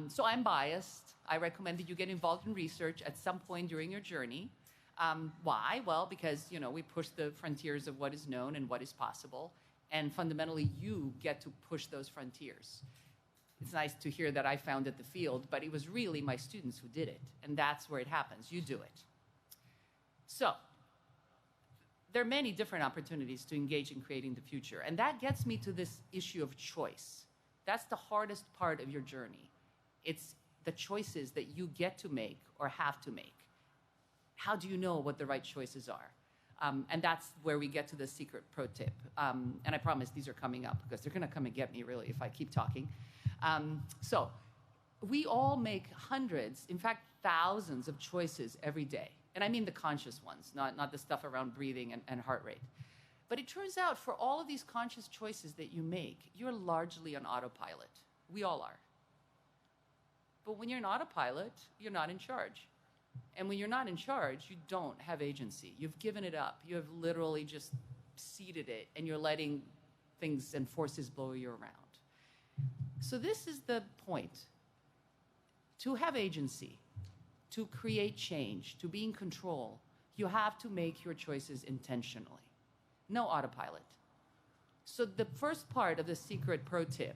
Speaker 10: So I'm biased. I recommend that you get involved in research at some point during your journey. Why? Well, because, we push the frontiers of what is known and what is possible. And fundamentally, you get to push those frontiers. It's nice to hear that I founded the field, but it was really my students who did it. And that's where it happens. You do it. So there are many different opportunities to engage in creating the future. And that gets me to this issue of choice. That's the hardest part of your journey. It's the choices that you get to make or have to make. How do you know what the right choices are? And that's where we get to the secret pro tip. And I promise these are coming up because they're going to come and get me, really, if I keep talking. So we all make hundreds, in fact, thousands of choices every day. And I mean the conscious ones, not the stuff around breathing and heart rate. But it turns out for all of these conscious choices that you make, you're largely on autopilot. We all are. But when you're on autopilot, you're not in charge. And when you're not in charge, you don't have agency. You've given it up. You have literally just ceded it, and you're letting things and forces blow you around. So this is the point. To have agency, to create change, to be in control, you have to make your choices intentionally. No autopilot. So the first part of the secret pro tip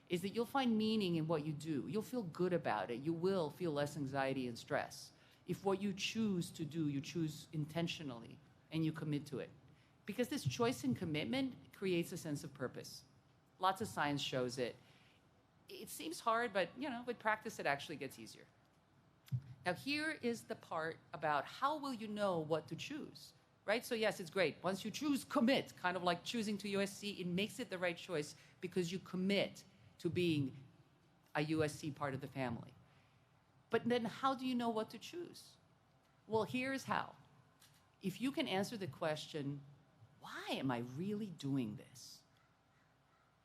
Speaker 10: is that you'll find meaning in what you do. You'll feel good about it. You will feel less anxiety and stress. If what you choose to do, you choose intentionally and you commit to it. Because this choice and commitment creates a sense of purpose. Lots of science shows it. It seems hard, but with practice, it actually gets easier. Now, here is the part about how will you know what to choose, right? So yes, it's great. Once you choose, commit, kind of like choosing to USC, it makes it the right choice because you commit to being a USC part of the family. But then how do you know what to choose? Well, here's how. If you can answer the question, why am I really doing this?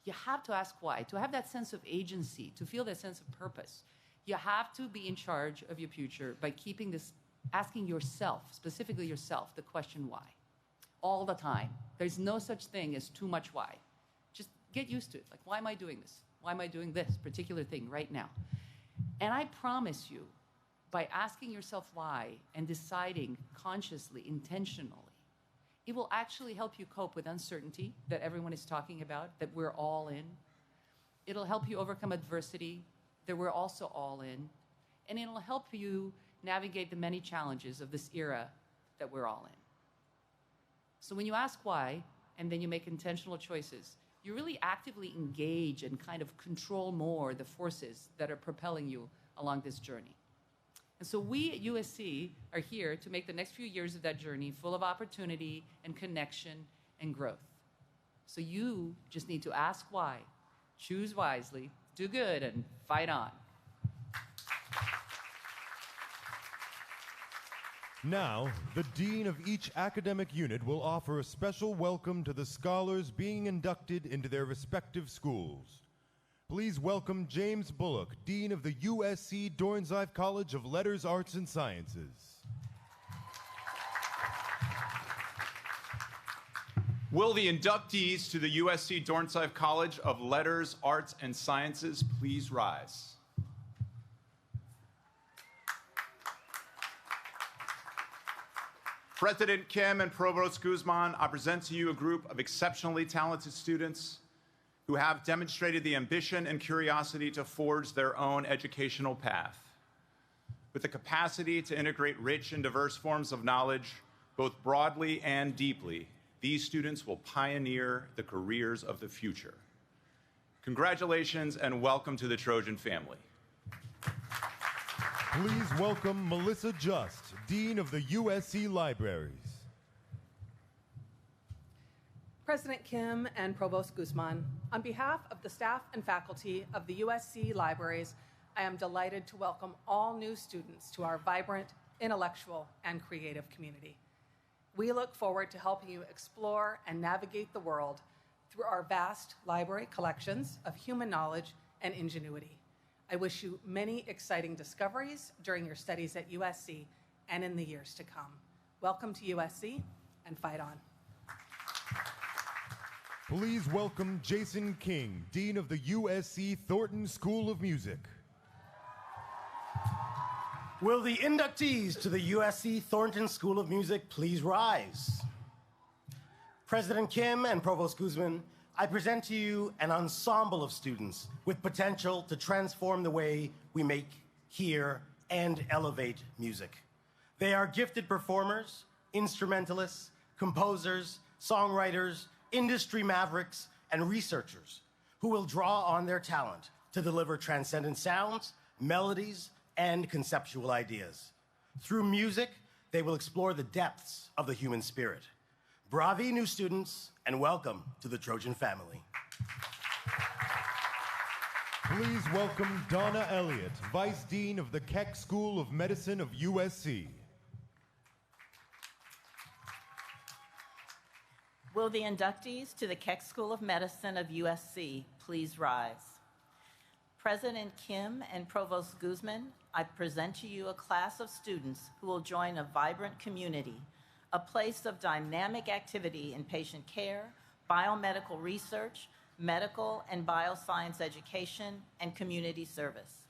Speaker 10: You have to ask why. To have that sense of agency, to feel that sense of purpose, you have to be in charge of your future by keeping this, asking yourself, specifically yourself, the question why. All the time. There's no such thing as too much why. Just get used to it. Like, why am I doing this? Why am I doing this particular thing right now? And I promise you, by asking yourself why and deciding consciously, intentionally, it will actually help you cope with uncertainty that everyone is talking about, that we're all in. It'll help you overcome adversity that we're also all in. And it'll help you navigate the many challenges of this era that we're all in. So when you ask why, and then you make intentional choices, you really actively engage and kind of control more the forces that are propelling you along this journey. And so we at USC are here to make the next few years of that journey full of opportunity and connection and growth. So you just need to ask why, choose wisely, do good, and fight on.
Speaker 1: Now, the dean of each academic unit will offer a special welcome to the scholars being inducted into their respective schools. Please welcome James Bullock, Dean of the USC Dornsife College of Letters, Arts, and Sciences.
Speaker 11: Will the inductees to the USC Dornsife College of Letters, Arts, and Sciences please rise? President Kim and Provost Guzman, I present to you a group of exceptionally talented students who have demonstrated the ambition and curiosity to forge their own educational path. With the capacity to integrate rich and diverse forms of knowledge, both broadly and deeply, these students will pioneer the careers of the future. Congratulations and welcome to the Trojan family.
Speaker 1: Please welcome Melissa Just, Dean of the USC Libraries.
Speaker 12: President Kim and Provost Guzman, on behalf of the staff and faculty of the USC Libraries, I am delighted to welcome all new students to our vibrant, intellectual, and creative community. We look forward to helping you explore and navigate the world through our vast library collections of human knowledge and ingenuity. I wish you many exciting discoveries during your studies at USC and in the years to come. Welcome to USC, and fight on.
Speaker 1: Please welcome Jason King, Dean of the USC Thornton School of Music.
Speaker 13: Will the inductees to the USC Thornton School of Music please rise? President Kim and Provost Guzman, I present to you an ensemble of students with potential to transform the way we make, hear, and elevate music. They are gifted performers, instrumentalists, composers, songwriters, industry mavericks, and researchers who will draw on their talent to deliver transcendent sounds, melodies, and conceptual ideas. Through music, they will explore the depths of the human spirit. Bravi, new students, and welcome to the Trojan family.
Speaker 1: Please welcome Donna Elliott, Vice Dean of the Keck School of Medicine of USC.
Speaker 14: Will the inductees to the Keck School of Medicine of USC please rise? President Kim and Provost Guzman, I present to you a class of students who will join a vibrant community, a place of dynamic activity in patient care, biomedical research, medical and bioscience education, and community service.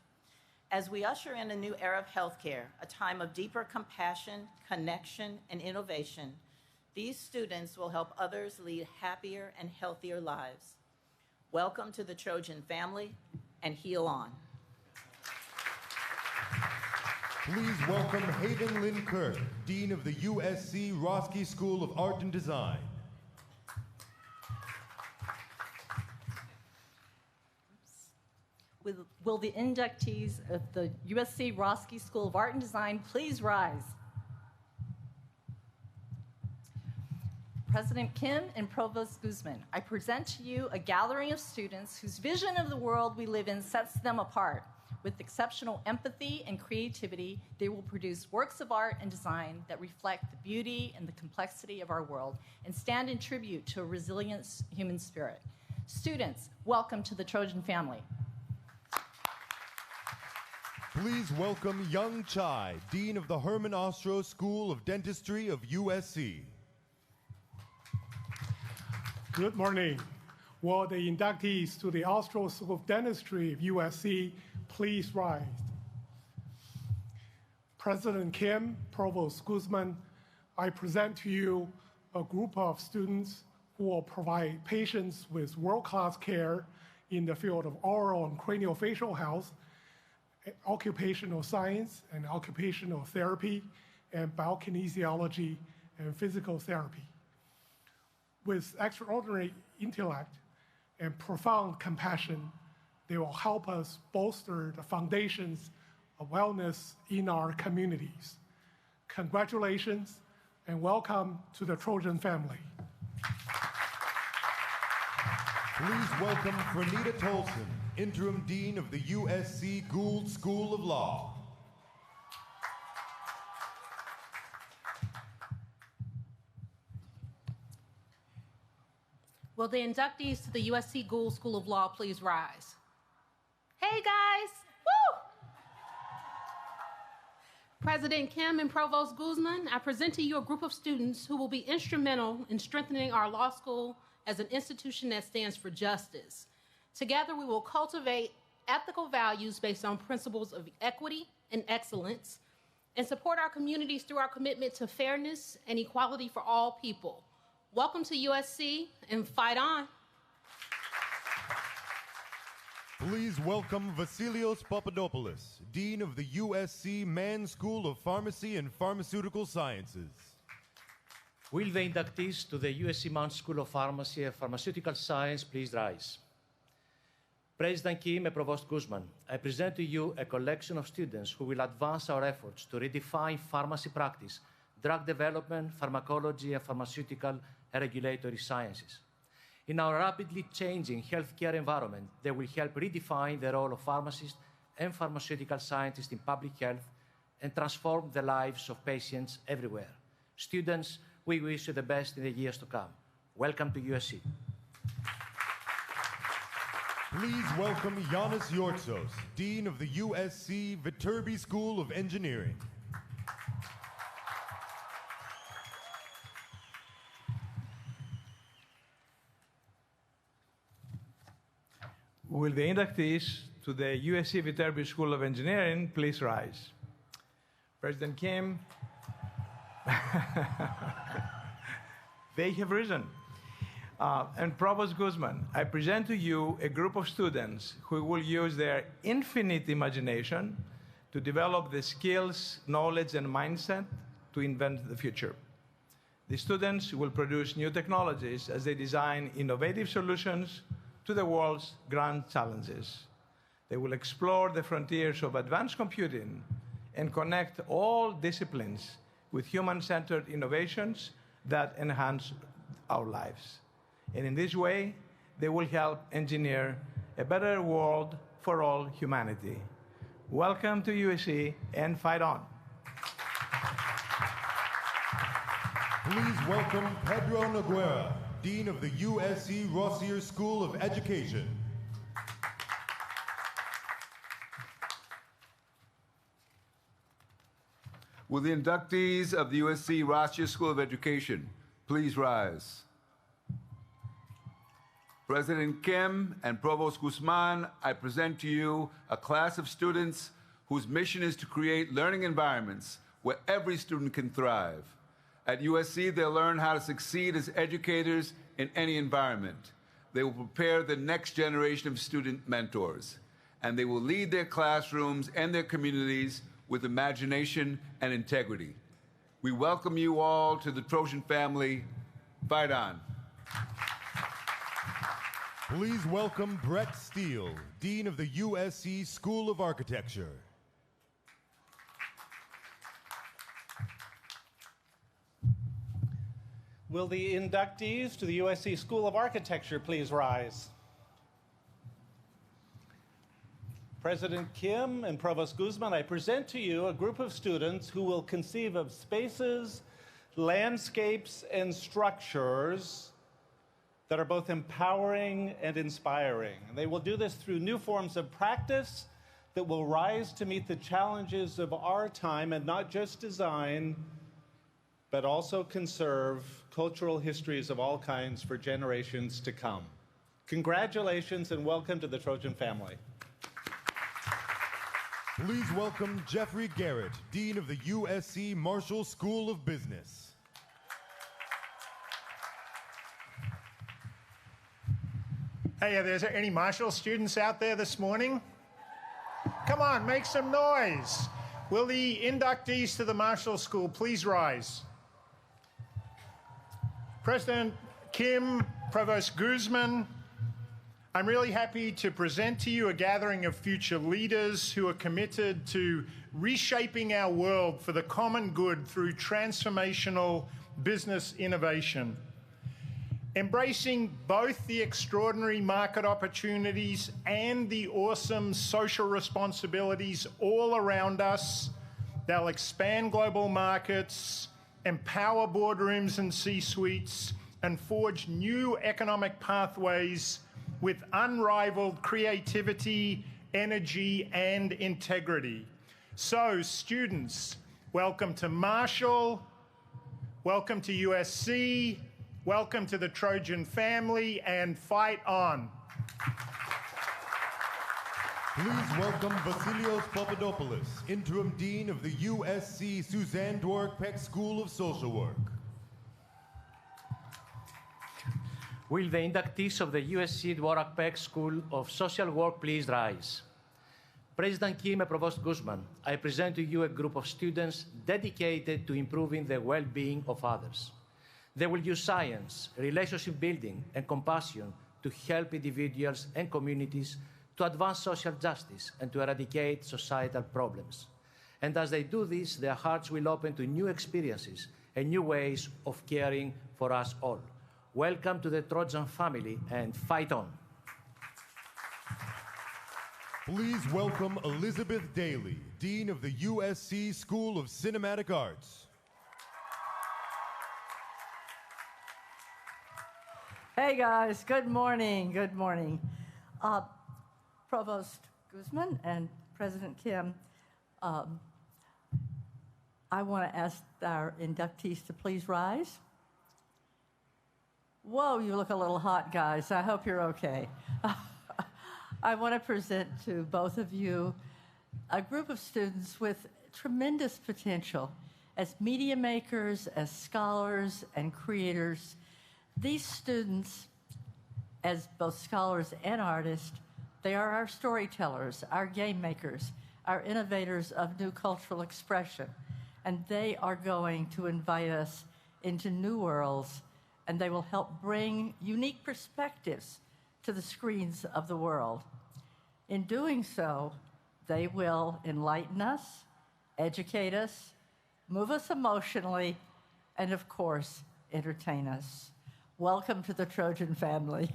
Speaker 14: As we usher in a new era of healthcare, a time of deeper compassion, connection, and innovation, these students will help others lead happier and healthier lives. Welcome to the Trojan family, and heal on.
Speaker 1: Please welcome Hayden Lynn Kirk, Dean of the USC Roski School of Art and Design.
Speaker 15: Will the inductees of the USC Roski School of Art and Design please rise? President Kim and Provost Guzman, I present to you a gathering of students whose vision of the world we live in sets them apart. With exceptional empathy and creativity, they will produce works of art and design that reflect the beauty and the complexity of our world and stand in tribute to a resilient human spirit. Students, welcome to the Trojan family.
Speaker 1: Please welcome Young Chai, Dean of the Herman Ostrow School of Dentistry of USC.
Speaker 16: Good morning. Will the inductees to the Ostrow School of Dentistry of USC please rise? President Kim, Provost Guzman, I present to you a group of students who will provide patients with world-class care in the field of oral and craniofacial health, occupational science and occupational therapy, and biokinesiology and physical therapy. With extraordinary intellect and profound compassion, they will help us bolster the foundations of wellness in our communities. Congratulations and welcome to the Trojan family.
Speaker 1: Please welcome Fernita Tolson, Interim Dean of the USC Gould School of Law.
Speaker 17: Will the inductees to the USC Gould School of Law please rise? Hey guys, woo! President Kim and Provost Guzman, I present to you a group of students who will be instrumental in strengthening our law school as an institution that stands for justice. Together, we will cultivate ethical values based on principles of equity and excellence, and support our communities through our commitment to fairness and equality for all people. Welcome to USC, and fight on.
Speaker 1: Please welcome Vasilios Papadopoulos, Dean of the USC Mann School of Pharmacy and Pharmaceutical Sciences.
Speaker 18: Will the inductees to the USC Mann School of Pharmacy and Pharmaceutical Science please rise? President Kim and Provost Guzman, I present to you a collection of students who will advance our efforts to redefine pharmacy practice, drug development, pharmacology, and pharmaceutical and regulatory sciences. In our rapidly changing healthcare environment, they will help redefine the role of pharmacists and pharmaceutical scientists in public health and transform the lives of patients everywhere. Students, we wish you the best in the years to come. Welcome to USC.
Speaker 1: Please welcome Yanis Yortsos, Dean of the USC Viterbi School of Engineering.
Speaker 19: Will the inductees to the USC Viterbi School of Engineering please rise? President Kim, they have risen. And Provost Guzman, I present to you a group of students who will use their infinite imagination to develop the skills, knowledge, and mindset to invent the future. The students will produce new technologies as they design innovative solutions to the world's grand challenges. They will explore the frontiers of advanced computing and connect all disciplines with human-centered innovations that enhance our lives. And in this way, they will help engineer a better world for all humanity. Welcome to USC, and fight on.
Speaker 1: Please welcome Pedro Noguera, Dean of the USC Rossier School of Education.
Speaker 20: Will the inductees of the USC Rossier School of Education please rise? President Kim and Provost Guzman, I present to you a class of students whose mission is to create learning environments where every student can thrive. At USC, they'll learn how to succeed as educators in any environment. They will prepare the next generation of student mentors, and they will lead their classrooms and their communities with imagination and integrity. We welcome you all to the Trojan family. Fight on.
Speaker 1: Please welcome Brett Steele, Dean of the USC School of Architecture.
Speaker 21: Will the inductees to the USC School of Architecture please rise? President Kim and Provost Guzman, I present to you a group of students who will conceive of spaces, landscapes, and structures that are both empowering and inspiring. And they will do this through new forms of practice that will rise to meet the challenges of our time and not just design, but also conserve cultural histories of all kinds for generations to come. Congratulations and welcome to the Trojan family.
Speaker 1: Please welcome Jeffrey Garrett, Dean of the USC Marshall School of Business.
Speaker 3: Hey, are there any Marshall students out there this morning? Come on, make some noise. Will the inductees to the Marshall School please rise? President Kim, Provost Guzman, I'm really happy to present to you a gathering of future leaders who are committed to reshaping our world for the common good through transformational business innovation. Embracing both the extraordinary market opportunities and the awesome social responsibilities all around us, they'll expand global markets, empower boardrooms and C-suites, and forge new economic pathways with unrivaled creativity, energy, and integrity. So, students, welcome to Marshall, welcome to USC, welcome to the Trojan family, and fight on.
Speaker 1: Please welcome Vasilios Papadopoulos, Interim Dean of the USC Suzanne Dwork Peck School of Social Work.
Speaker 18: Will the inductees of the USC Dworak Peck School of Social Work please rise? President Kim and Provost Guzman, I present to you a group of students dedicated to improving the well-being of others. They will use science, relationship building, and compassion to help individuals and communities to advance social justice and to eradicate societal problems. And as they do this, their hearts will open to new experiences and new ways of caring for us all. Welcome to the Trojan family, and fight on.
Speaker 1: Please welcome Elizabeth Daly, Dean of the USC School of Cinematic Arts.
Speaker 22: Hey guys, good morning, good morning. Provost Guzman and President Kim, I want to ask our inductees to please rise. Whoa, you look a little hot, guys. I hope you're okay. I want to present to both of you a group of students with tremendous potential as media makers, as scholars and creators. These students, as both scholars and artists, they are our storytellers, our game makers, our innovators of new cultural expression. And they are going to invite us into new worlds, and they will help bring unique perspectives to the screens of the world. In doing so, they will enlighten us, educate us, move us emotionally, and of course, entertain us. Welcome to the Trojan family.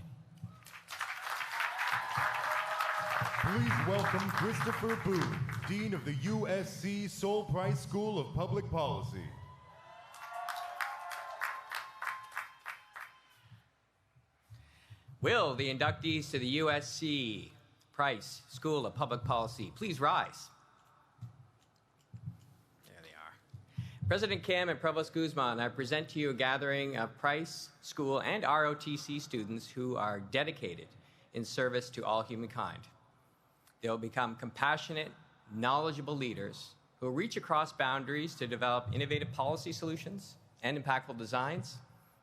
Speaker 1: Please welcome Christopher Boone, Dean of the USC Sol Price School of Public Policy.
Speaker 23: Will the inductees to the USC Price School of Public Policy please rise? There they are. President Kim and Provost Guzman, I present to you a gathering of Price School and ROTC students who are dedicated in service to all humankind. They will become compassionate, knowledgeable leaders who will reach across boundaries to develop innovative policy solutions and impactful designs,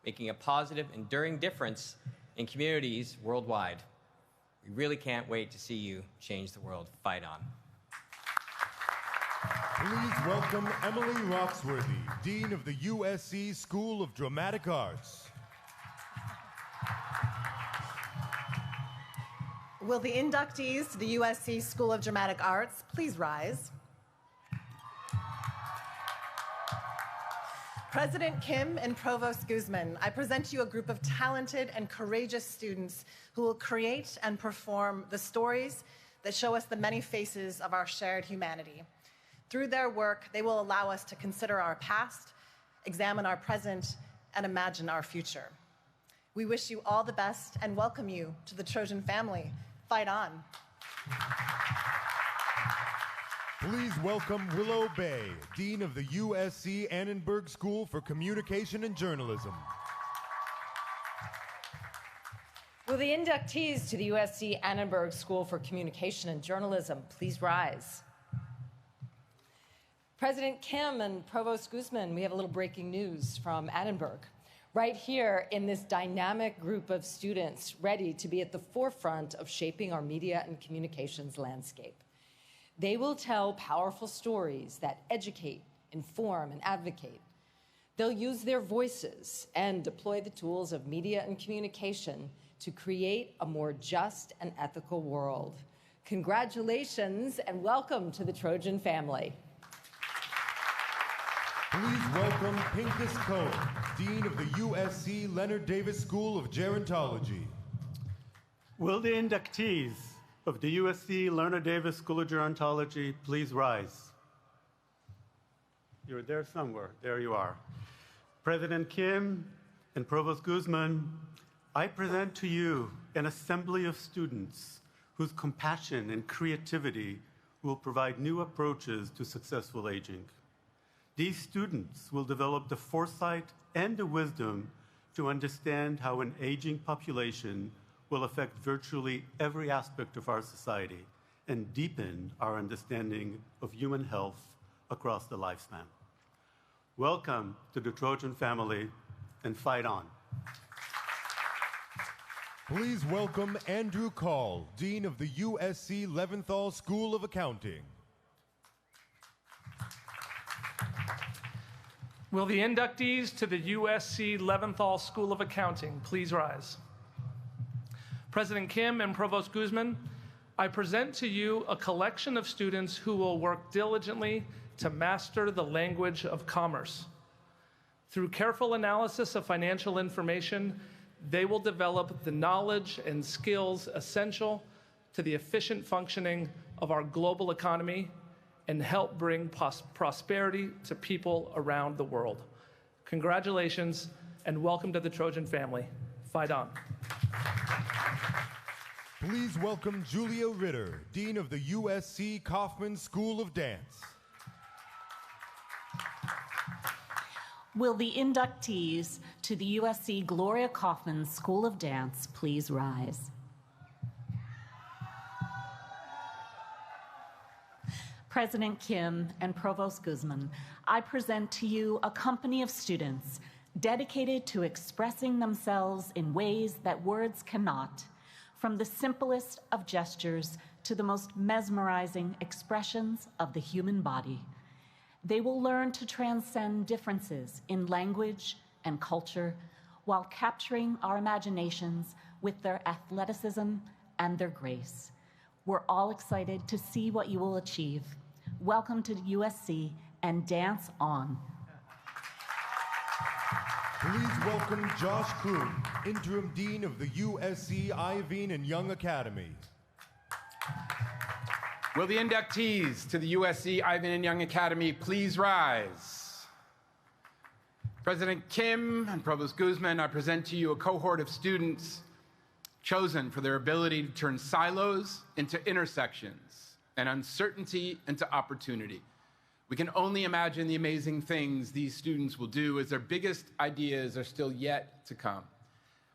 Speaker 23: making a positive, enduring difference in communities worldwide. We really can't wait to see you change the world. Fight on.
Speaker 1: Please welcome Emily Roxworthy, Dean of the USC School of Dramatic Arts.
Speaker 24: Will the inductees to the USC School of Dramatic Arts please rise? President Kim and Provost Guzman, I present to you a group of talented and courageous students who will create and perform the stories that show us the many faces of our shared humanity. Through their work, they will allow us to consider our past, examine our present, and imagine our future. We wish you all the best and welcome you to the Trojan family. Fight on.
Speaker 1: Please welcome Willow Bay, Dean of the USC Annenberg School for Communication and Journalism.
Speaker 2: Will the inductees to the USC Annenberg School for Communication and Journalism please rise? President Kim and Provost Guzman, we have a little breaking news from Annenberg. Right here in this dynamic group of students ready to be at the forefront of shaping our media and communications landscape. They will tell powerful stories that educate, inform, and advocate. They'll use their voices and deploy the tools of media and communication to create a more just and ethical world. Congratulations and welcome to the Trojan family.
Speaker 1: Please welcome Pincus Cohen, Dean of the USC Leonard Davis School of Gerontology.
Speaker 5: Will the inductees of the USC Leonard Davis School of Gerontology please rise? You're there somewhere. There you are. President Kim and Provost Guzman, I present to you an assembly of students whose compassion and creativity will provide new approaches to successful aging. These students will develop the foresight and the wisdom to understand how an aging population will affect virtually every aspect of our society and deepen our understanding of human health across the lifespan. Welcome to the Trojan family, and fight on.
Speaker 1: Please welcome Andrew Call, Dean of the USC Leventhal School of Accounting.
Speaker 6: Will the inductees to the USC Leventhal School of Accounting please rise? President Kim and Provost Guzman, I present to you a collection of students who will work diligently to master the language of commerce. Through careful analysis of financial information, they will develop the knowledge and skills essential to the efficient functioning of our global economy and help bring prosperity to people around the world. Congratulations and welcome to the Trojan family. Fight on.
Speaker 1: Please welcome Julia Ritter, Dean of the USC Kaufman School of Dance.
Speaker 7: Will the inductees to the USC Gloria Kaufman School of Dance please rise? President Kim and Provost Guzman, I present to you a company of students dedicated to expressing themselves in ways that words cannot, from the simplest of gestures to the most mesmerizing expressions of the human body. They will learn to transcend differences in language and culture while capturing our imaginations with their athleticism and their grace. We're all excited to see what you will achieve. Welcome to USC and dance on.
Speaker 1: Please welcome Josh Kroon, Interim Dean of the USC Iveen and Young Academy.
Speaker 25: Will the inductees to the USC Iveen and Young Academy please rise? President Kim and Provost Guzman, I present to you a cohort of students chosen for their ability to turn silos into intersections and uncertainty into opportunity. We can only imagine the amazing things these students will do as their biggest ideas are still yet to come.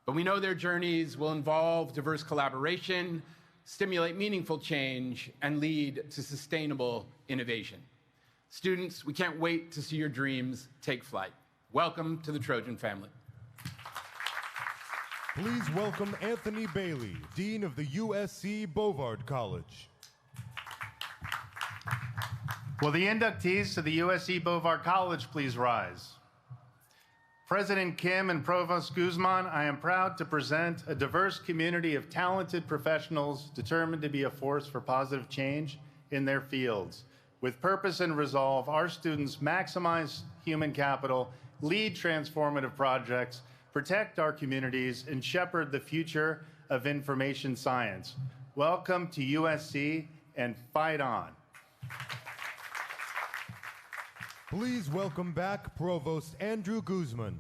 Speaker 25: But we know their journeys will involve diverse collaboration, stimulate meaningful change, and lead to sustainable innovation. Students, we can't wait to see your dreams take flight. Welcome to the Trojan family.
Speaker 1: Please welcome Anthony Bailey, Dean of the USC Bovard College.
Speaker 3: Will the inductees to the USC Bovard College please rise? President Kim and Provost Guzman, I am proud to present a diverse community of talented professionals determined to be a force for positive change in their fields. With purpose and resolve, our students maximize human capital, lead transformative projects, protect our communities, and shepherd the future of information science. welcome to USC and fight on.
Speaker 1: Please welcome back Provost Andrew Guzman.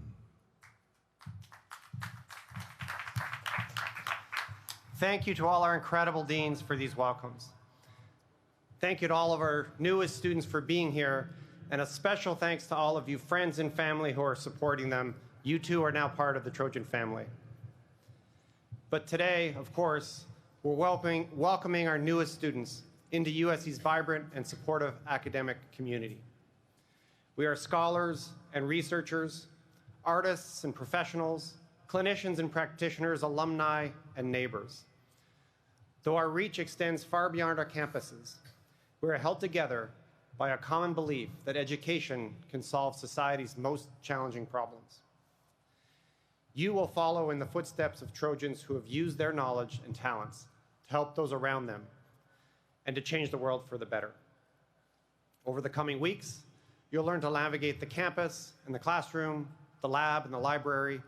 Speaker 4: Thank you to all our incredible deans for these welcomes. Thank you to all of our newest students for being here, and a special thanks to all of you friends and family who are supporting them. You too are now part of the Trojan family. But today, of course, we're welcoming our newest students into USC's vibrant and supportive academic community. We are scholars and researchers, artists and professionals, clinicians and practitioners, alumni and neighbors. Though our reach extends far beyond our campuses, we are held together by a common belief that education can solve society's most challenging problems. You will follow in the footsteps of Trojans who have used their knowledge and talents to help those around them and to change the world for the better. Over the coming weeks, you'll learn to navigate the campus and the classroom, the lab and the library.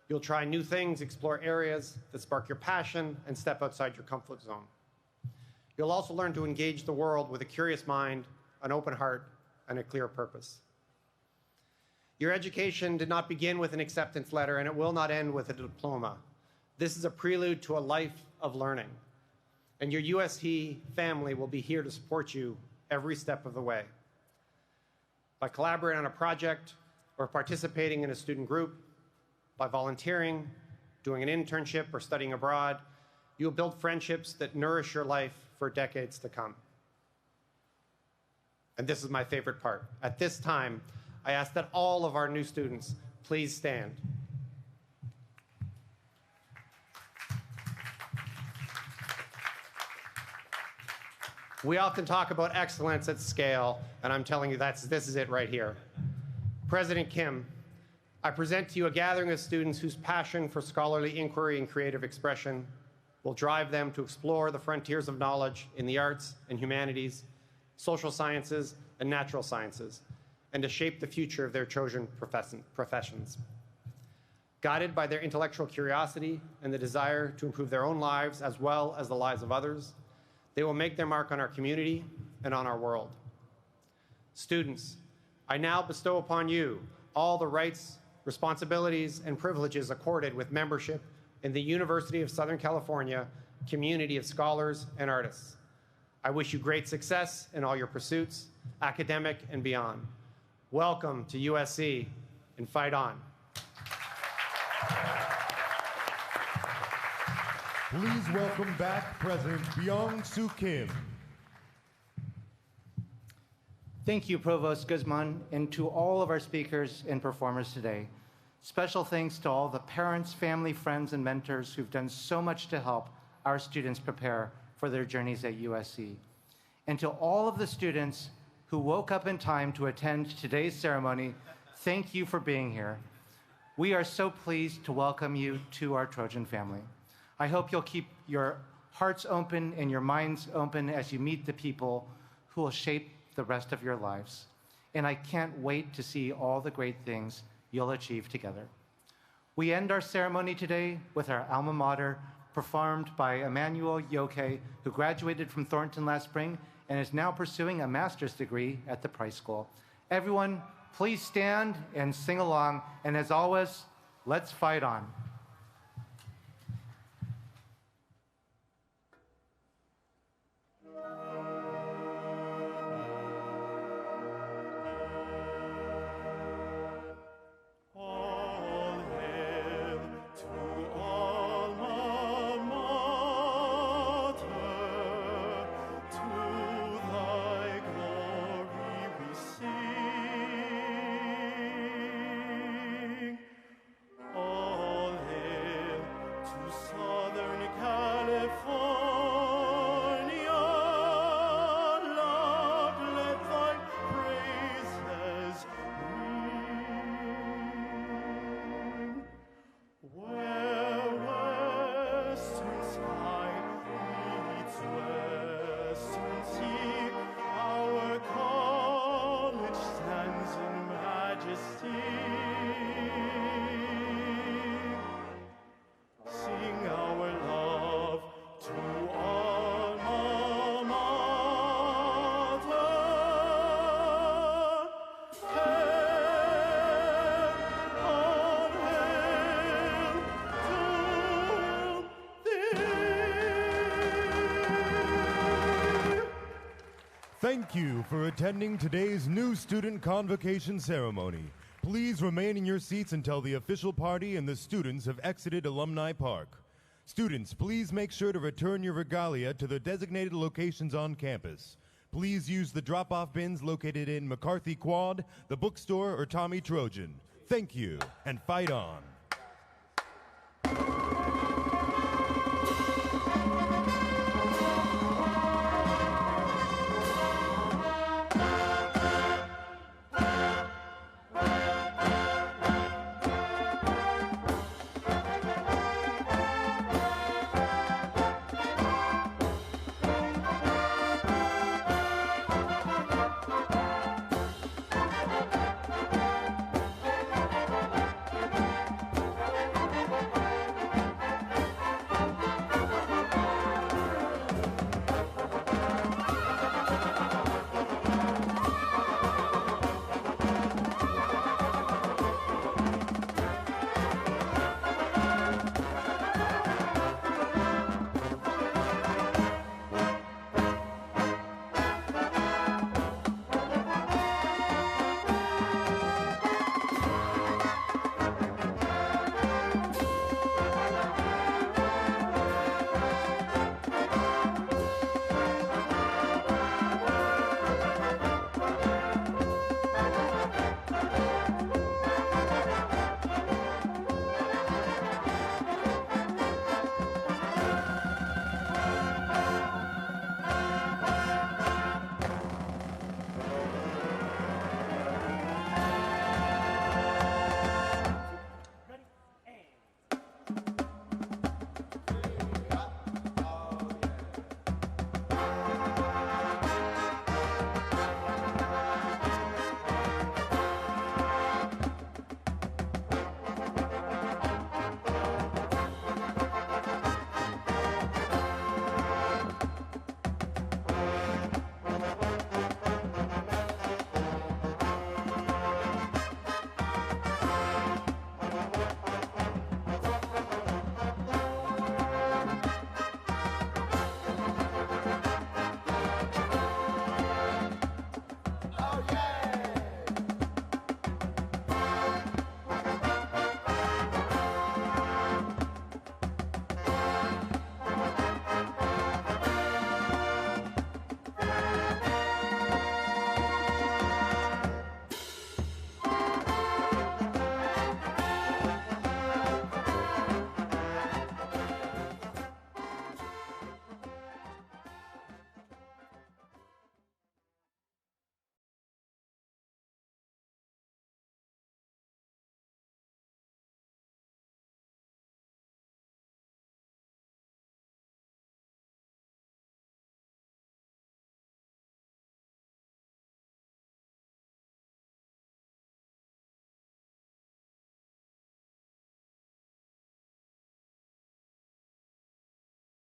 Speaker 4: You'll try new things, explore areas that spark your passion, and step outside your comfort zone. You'll also learn to engage the world with a curious mind, an open heart, and a clear purpose. Your education did not begin with an acceptance letter, and it will not end with a diploma. This is a prelude to a life of learning, and your USC family will be here to support you every step of the way. By collaborating on a project or participating in a student group, by volunteering, doing an internship, or studying abroad, you'll build friendships that nourish your life for decades to come. And this is my favorite part. At this time, I ask that all of our new students please stand. We often talk about excellence at scale, and I'm telling you this is it right here. President Kim, I present to you a gathering of students whose passion for scholarly inquiry and creative expression will drive them to explore the frontiers of knowledge in the arts and humanities, social sciences, and natural sciences, and to shape the future of their Trojan professions. Guided by their intellectual curiosity and the desire to improve their own lives as well as the lives of others, they will make their mark on our community and on our world. Students, I now bestow upon you all the rights, responsibilities, and privileges accorded with membership in the University of Southern California community of scholars and artists. I wish you great success in all your pursuits, academic and beyond. Welcome to USC, and fight on.
Speaker 1: Please welcome back President Byung-Soo Kim.
Speaker 8: Thank you, Provost Guzman, and to all of our speakers and performers today. Special thanks to all the parents, family, friends, and mentors who've done so much to help our students prepare for their journeys at USC. And to all of the students who woke up in time to attend today's ceremony, thank you for being here. We are so pleased to welcome you to our Trojan family. I hope you'll keep your hearts open and your minds open as you meet the people who will shape the rest of your lives. And I can't wait to see all the great things you'll achieve together. We end our ceremony today with our alma mater, performed by Emmanuel Yoke, who graduated from Thornton last spring and is now pursuing a master's degree at the Price School. Everyone, please stand and sing along, and as always, let's fight on.
Speaker 9: All
Speaker 1: Thank you for attending today's new student convocation ceremony. Please remain in your seats until the official party and the students have exited Alumni Park. Students, please make sure to return your regalia to the designated locations on campus. Please use the drop-off bins located in McCarthy Quad, the bookstore, or Tommy Trojan. Thank you, and fight on.